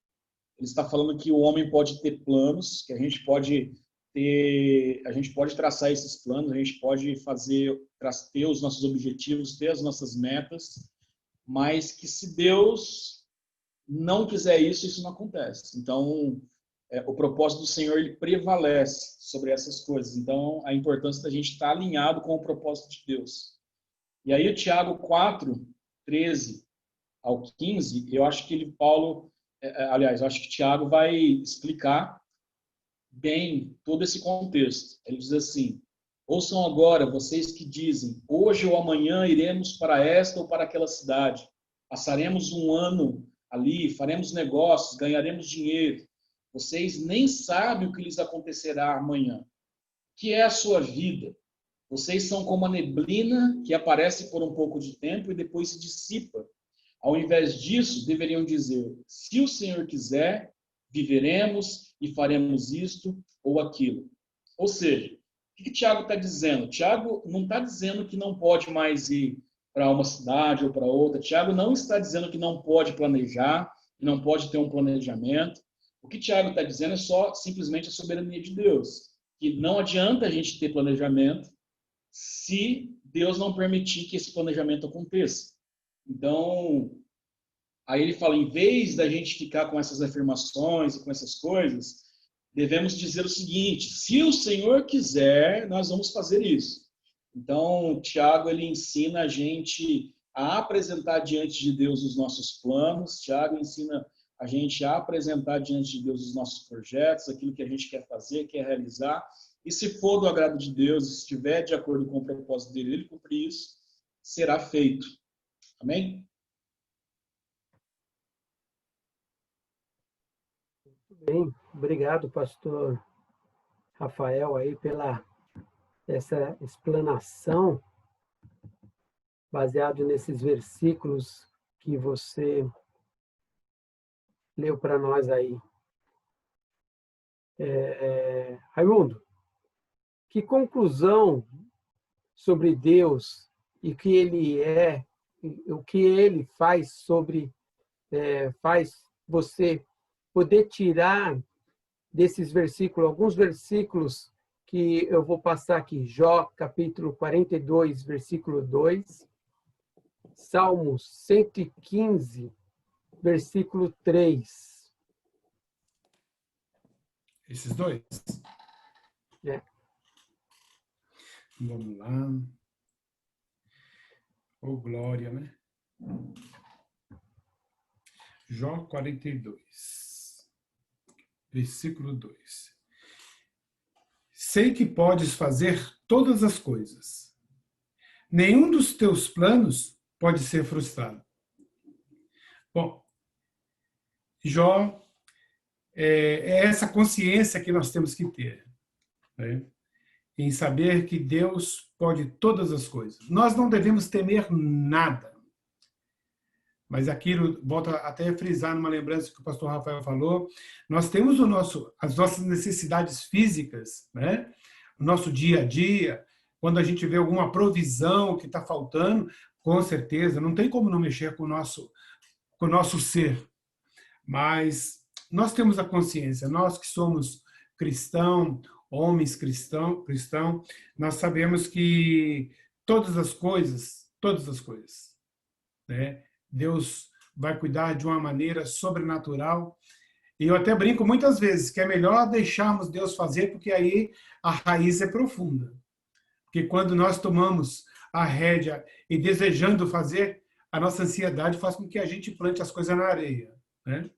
Ele está falando que o homem pode ter planos, que a gente pode traçar esses planos, a gente pode ter os nossos objetivos, ter as nossas metas, mas que se Deus não quiser isso, isso não acontece. Então, o propósito do Senhor, ele prevalece sobre essas coisas. Então, a importância da gente estar alinhado com o propósito de Deus. E aí, o Tiago 4, 13 ao 15, eu acho que eu acho que Tiago vai explicar bem todo esse contexto. Ele diz assim: ouçam agora, vocês que dizem, hoje ou amanhã iremos para esta ou para aquela cidade, passaremos um ano ali, faremos negócios, ganharemos dinheiro. Vocês nem sabem o que lhes acontecerá amanhã. Que é a sua vida? Vocês são como a neblina que aparece por um pouco de tempo e depois se dissipa. Ao invés disso, deveriam dizer: se o Senhor quiser, viveremos e faremos isto ou aquilo. Ou seja, o que Tiago está dizendo? Tiago não está dizendo que não pode mais ir para uma cidade ou para outra. Tiago não está dizendo que não pode planejar, que não pode ter um planejamento. O que Tiago está dizendo é só simplesmente a soberania de Deus. Que não adianta a gente ter planejamento se Deus não permitir que esse planejamento aconteça. Então, aí ele fala, em vez da gente ficar com essas afirmações e com essas coisas, devemos dizer o seguinte: se o Senhor quiser, nós vamos fazer isso. Então, Tiago, ele ensina a gente a apresentar diante de Deus os nossos planos. Tiago ensina a gente a apresentar diante de Deus os nossos projetos, aquilo que a gente quer fazer, quer realizar. E se for do agrado de Deus, se estiver de acordo com o propósito dele, ele cumprir isso, será feito. Amém? Muito bem. Obrigado, pastor Rafael, aí pela essa explanação baseado nesses versículos que você leu para nós aí. Raimundo, que conclusão sobre Deus e que ele é, o que ele faz faz você poder tirar desses versículos, alguns versículos que eu vou passar aqui: Jó, capítulo 42, versículo 2, Salmos 115, versículo 3. Esses dois? É. Vamos lá. Oh, glória, né? Jó 42, versículo 2. Sei que podes fazer todas as coisas. Nenhum dos teus planos pode ser frustrado. Bom, Jó, é essa consciência que nós temos que ter, né? Em saber que Deus pode todas as coisas. Nós não devemos temer nada. Mas aquilo, volta até a frisar numa lembrança que o pastor Rafael falou, nós temos as nossas necessidades físicas, né? O nosso dia a dia, quando a gente vê alguma provisão que está faltando, com certeza, não tem como não mexer com o nosso ser. Mas nós temos a consciência, nós que somos homens cristão, nós sabemos que todas as coisas, né? Deus vai cuidar de uma maneira sobrenatural. E eu até brinco muitas vezes que é melhor deixarmos Deus fazer, porque aí a raiz é profunda. Porque quando nós tomamos a rédea e desejando fazer, a nossa ansiedade faz com que a gente plante as coisas na areia, né?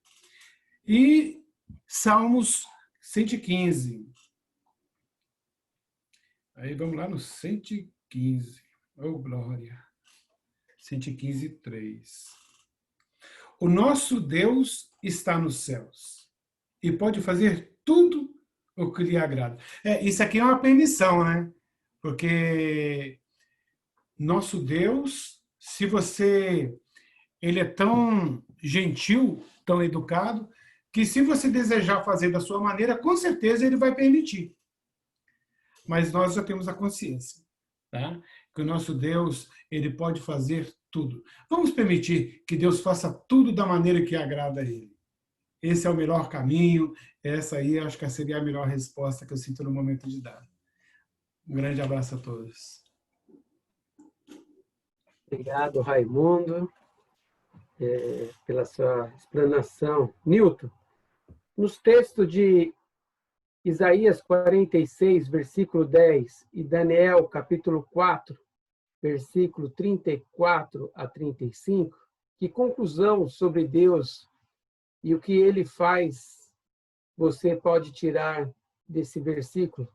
E Salmos 115. Aí vamos lá no 115. Oh, glória. 115, 3. O nosso Deus está nos céus e pode fazer tudo o que lhe agrada. Isso aqui é uma permissão, né? Porque nosso Deus, ele é tão gentil, tão educado, que se você desejar fazer da sua maneira, com certeza ele vai permitir. Mas nós já temos a consciência, tá? Que o nosso Deus, ele pode fazer tudo. Vamos permitir que Deus faça tudo da maneira que agrada a ele. Esse é o melhor caminho, essa aí acho que seria a melhor resposta que eu sinto no momento de dar. Um grande abraço a todos. Obrigado, Raimundo, pela sua explanação. Nilton, nos textos de Isaías 46, versículo 10, e Daniel, capítulo 4, versículo 34 a 35, que conclusão sobre Deus e o que ele faz você pode tirar desse versículo?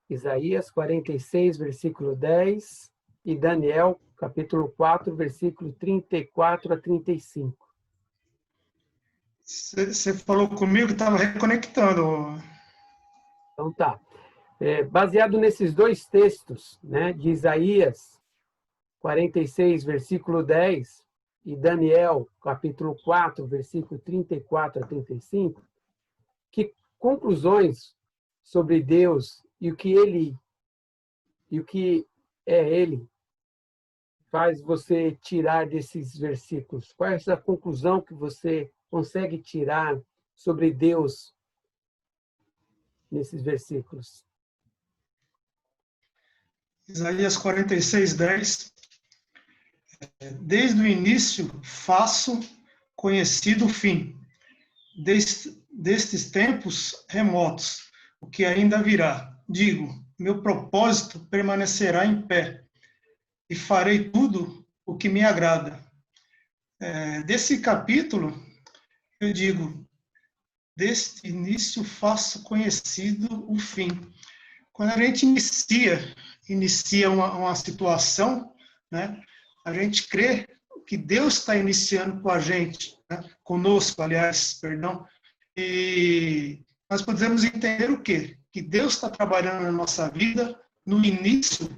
Isaías 46, versículo 10, e Daniel, capítulo 4, versículo 34 a 35. Você falou comigo que estava reconectando. Então tá. Baseado nesses dois textos, né, de Isaías 46, versículo 10, e Daniel, capítulo 4, versículo 34 a 35, que conclusões sobre Deus e o que é ele faz você tirar desses versículos? Qual é essa conclusão que você consegue tirar sobre Deus nesses versículos? Isaías 46, 10. Desde o início faço conhecido o fim, destes tempos remotos, o que ainda virá. Digo, meu propósito permanecerá em pé, e farei tudo o que me agrada. Desse capítulo, eu digo, deste início faço conhecido o fim. Quando a gente inicia uma situação, né, a gente crê que Deus está iniciando com a gente, né, conosco, aliás, perdão, e nós podemos entender o quê? Que Deus está trabalhando na nossa vida no início,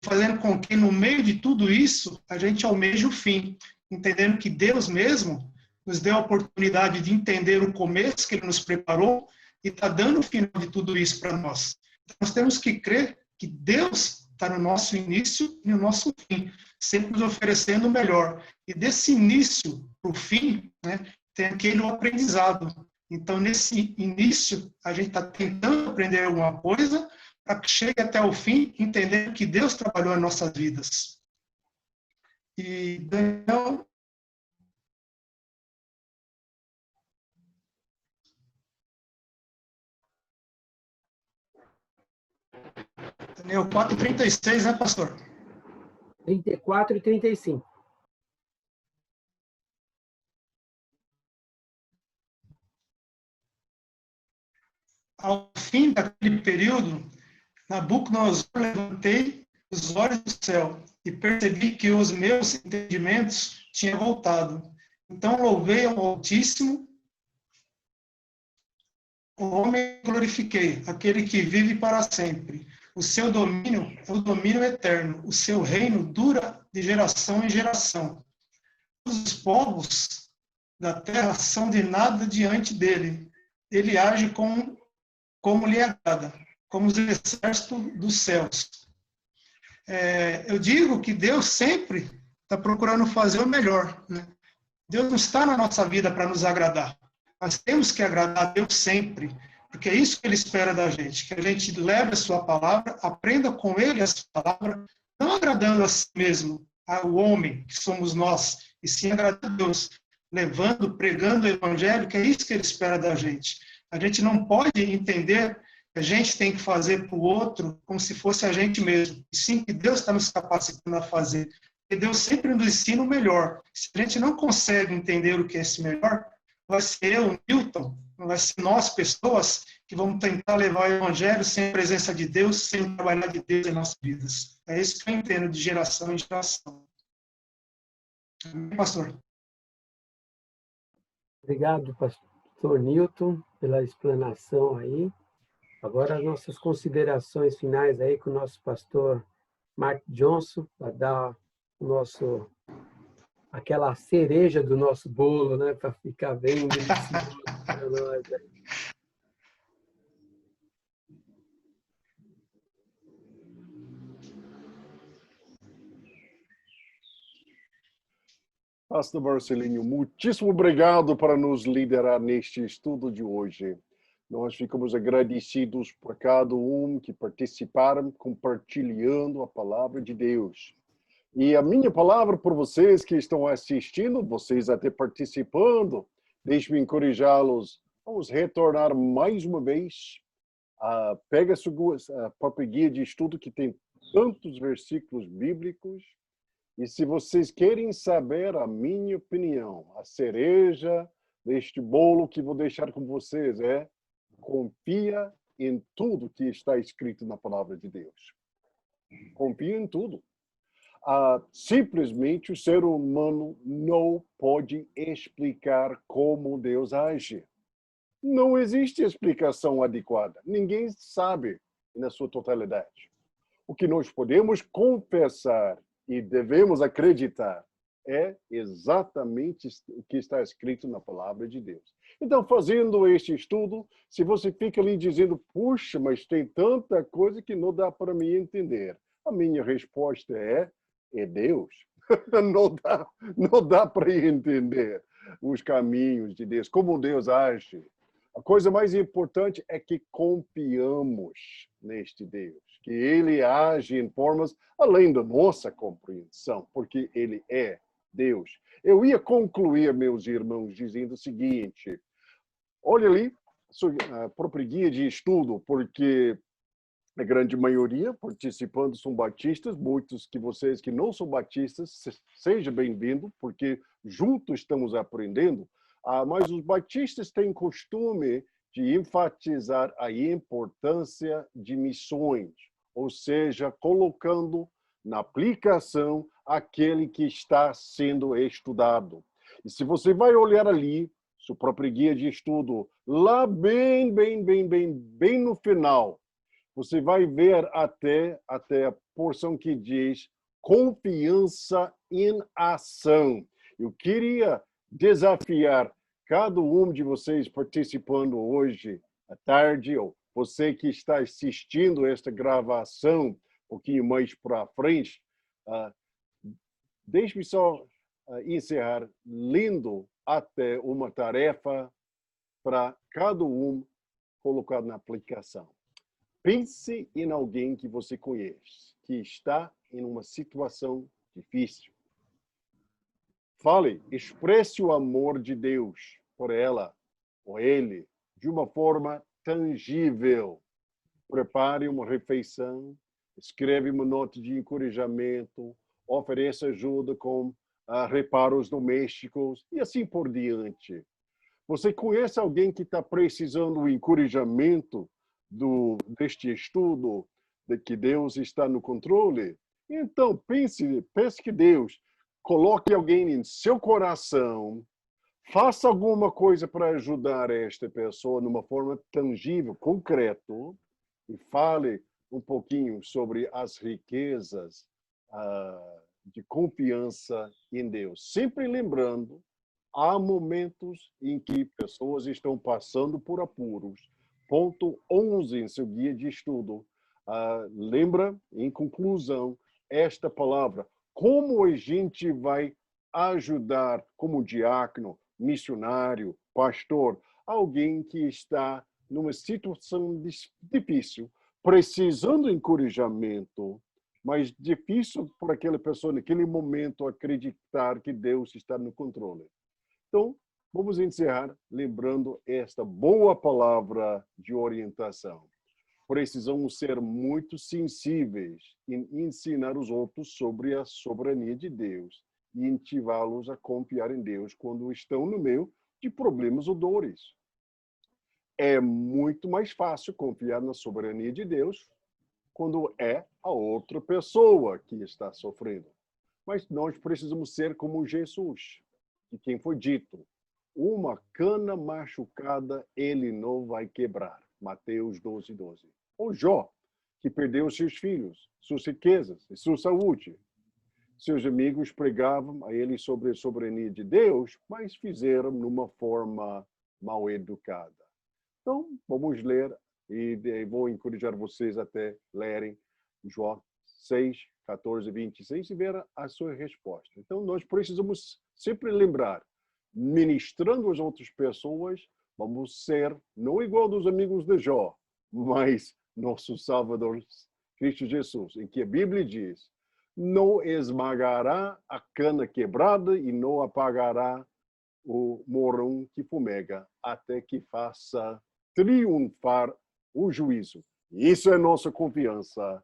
fazendo com que no meio de tudo isso a gente almeje o fim, entendendo que Deus mesmo nos deu a oportunidade de entender o começo que Ele nos preparou e está dando o final de tudo isso para nós. Então, nós temos que crer que Deus está no nosso início e no nosso fim, sempre nos oferecendo o melhor. E desse início para o fim, né, tem aquele aprendizado. Então, nesse início, a gente está tentando aprender alguma coisa para que chegue até o fim, entendendo que Deus trabalhou em nossas vidas. E Daniel Daniel 4:36, né, pastor? 34 e 35. Ao fim daquele período, Nabucodonosor levantei os olhos do céu e percebi que os meus entendimentos tinham voltado. Então louvei ao Altíssimo, o homem glorifiquei, aquele que vive para sempre. O seu domínio é o domínio eterno, o seu reino dura de geração em geração. Todos os povos da terra são de nada diante dele. Ele age como lhe agrada, como os exércitos dos céus. Eu digo que Deus sempre está procurando fazer o melhor, né? Deus não está na nossa vida para nos agradar. Nós temos que agradar a Deus sempre, porque é isso que Ele espera da gente, que a gente leve a sua palavra, aprenda com Ele essa palavra, não agradando a si mesmo, ao homem que somos nós, e sim agradando a Deus, levando, pregando o Evangelho, que é isso que Ele espera da gente. A gente não pode entender que a gente tem que fazer para o outro como se fosse a gente mesmo, e sim que Deus está nos capacitando a fazer. Porque Deus sempre nos ensina o melhor. Se a gente não consegue entender o que é esse melhor, vai ser eu, Newton, vai ser nós, pessoas, que vamos tentar levar o Evangelho sem a presença de Deus, sem o trabalhar de Deus em nossas vidas. É isso que eu entendo de geração em geração. Amém, pastor? Obrigado, pastor Newton, pela explanação aí. Agora as nossas considerações finais aí com o nosso pastor Mark Johnson, para dar aquela cereja do nosso bolo, né, para ficar bem delicioso para nós. Né? Pastor Marcelinho, muitíssimo obrigado por nos liderar neste estudo de hoje. Nós ficamos agradecidos por cada um que participaram, compartilhando a palavra de Deus. E a minha palavra por vocês que estão assistindo, vocês até participando, deixe-me encorajá-los. Vamos retornar mais uma vez. Pega a sua própria guia de estudo que tem tantos versículos bíblicos. E se vocês querem saber a minha opinião, a cereja deste bolo que vou deixar com vocês confia em tudo que está escrito na palavra de Deus. Confia em tudo. Simplesmente o ser humano não pode explicar como Deus age. Não existe explicação adequada. Ninguém sabe na sua totalidade. O que nós podemos confessar e devemos acreditar é exatamente o que está escrito na palavra de Deus. Então, fazendo este estudo, se você fica ali dizendo, puxa, mas tem tanta coisa que não dá para me entender. A minha resposta é Deus. Não dá para entender os caminhos de Deus, como Deus age. A coisa mais importante é que confiamos neste Deus, que Ele age em formas além da nossa compreensão, porque Ele é Deus. Eu ia concluir, meus irmãos, dizendo o seguinte, olha ali, a própria guia de estudo, porque a grande maioria participando são batistas, muitos que vocês que não são batistas, seja bem-vindo, porque juntos estamos aprendendo. Mas os batistas têm costume de enfatizar a importância de missões, ou seja, colocando na aplicação aquele que está sendo estudado. E se você vai olhar ali, sua própria guia de estudo, lá bem no final, você vai ver até a porção que diz confiança em ação. Eu queria desafiar cada um de vocês participando hoje à tarde, ou você que está assistindo esta gravação um pouquinho mais para frente, deixe-me só encerrar lendo até uma tarefa para cada um colocar na aplicação. Pense em alguém que você conhece, que está em uma situação difícil. Fale, expresse o amor de Deus por ela ou ele de uma forma tangível. Prepare uma refeição, escreve uma nota de encorajamento, ofereça ajuda com reparos domésticos e assim por diante. Você conhece alguém que está precisando do encorajamento deste estudo, de que Deus está no controle? Então, pense que Deus coloque alguém em seu coração, faça alguma coisa para ajudar esta pessoa de uma forma tangível, concreto, e fale um pouquinho sobre as riquezas de confiança em Deus. Sempre lembrando, há momentos em que pessoas estão passando por apuros. Ponto 11 em seu guia de estudo. Lembra, em conclusão, esta palavra. Como a gente vai ajudar como diácono, missionário, pastor, alguém que está numa situação difícil, precisando de encorajamento, mas difícil para aquela pessoa, naquele momento, acreditar que Deus está no controle. Então, vamos encerrar lembrando esta boa palavra de orientação. Precisamos ser muito sensíveis em ensinar os outros sobre a soberania de Deus e incentivá-los a confiar em Deus quando estão no meio de problemas ou dores. É muito mais fácil confiar na soberania de Deus quando é a outra pessoa que está sofrendo. Mas nós precisamos ser como Jesus, de quem foi dito, uma cana machucada ele não vai quebrar. Mateus 12:12. Ou Jó, que perdeu seus filhos, suas riquezas e sua saúde. Seus amigos pregavam a ele sobre a soberania de Deus, mas fizeram de uma forma mal educada. Então, vamos ler e vou encorajar vocês até lerem Jó 6:14-26 e ver a sua resposta. Então, nós precisamos sempre lembrar, ministrando as outras pessoas, vamos ser não igual dos amigos de Jó, mas nosso Salvador Cristo Jesus, em que a Bíblia diz, não esmagará a cana quebrada e não apagará o morão que fumega, até que faça triunfar o juízo. Isso é nossa confiança.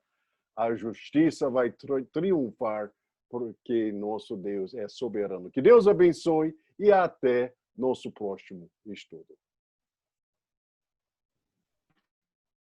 A justiça vai triunfar, porque nosso Deus é soberano. Que Deus abençoe e até nosso próximo estudo.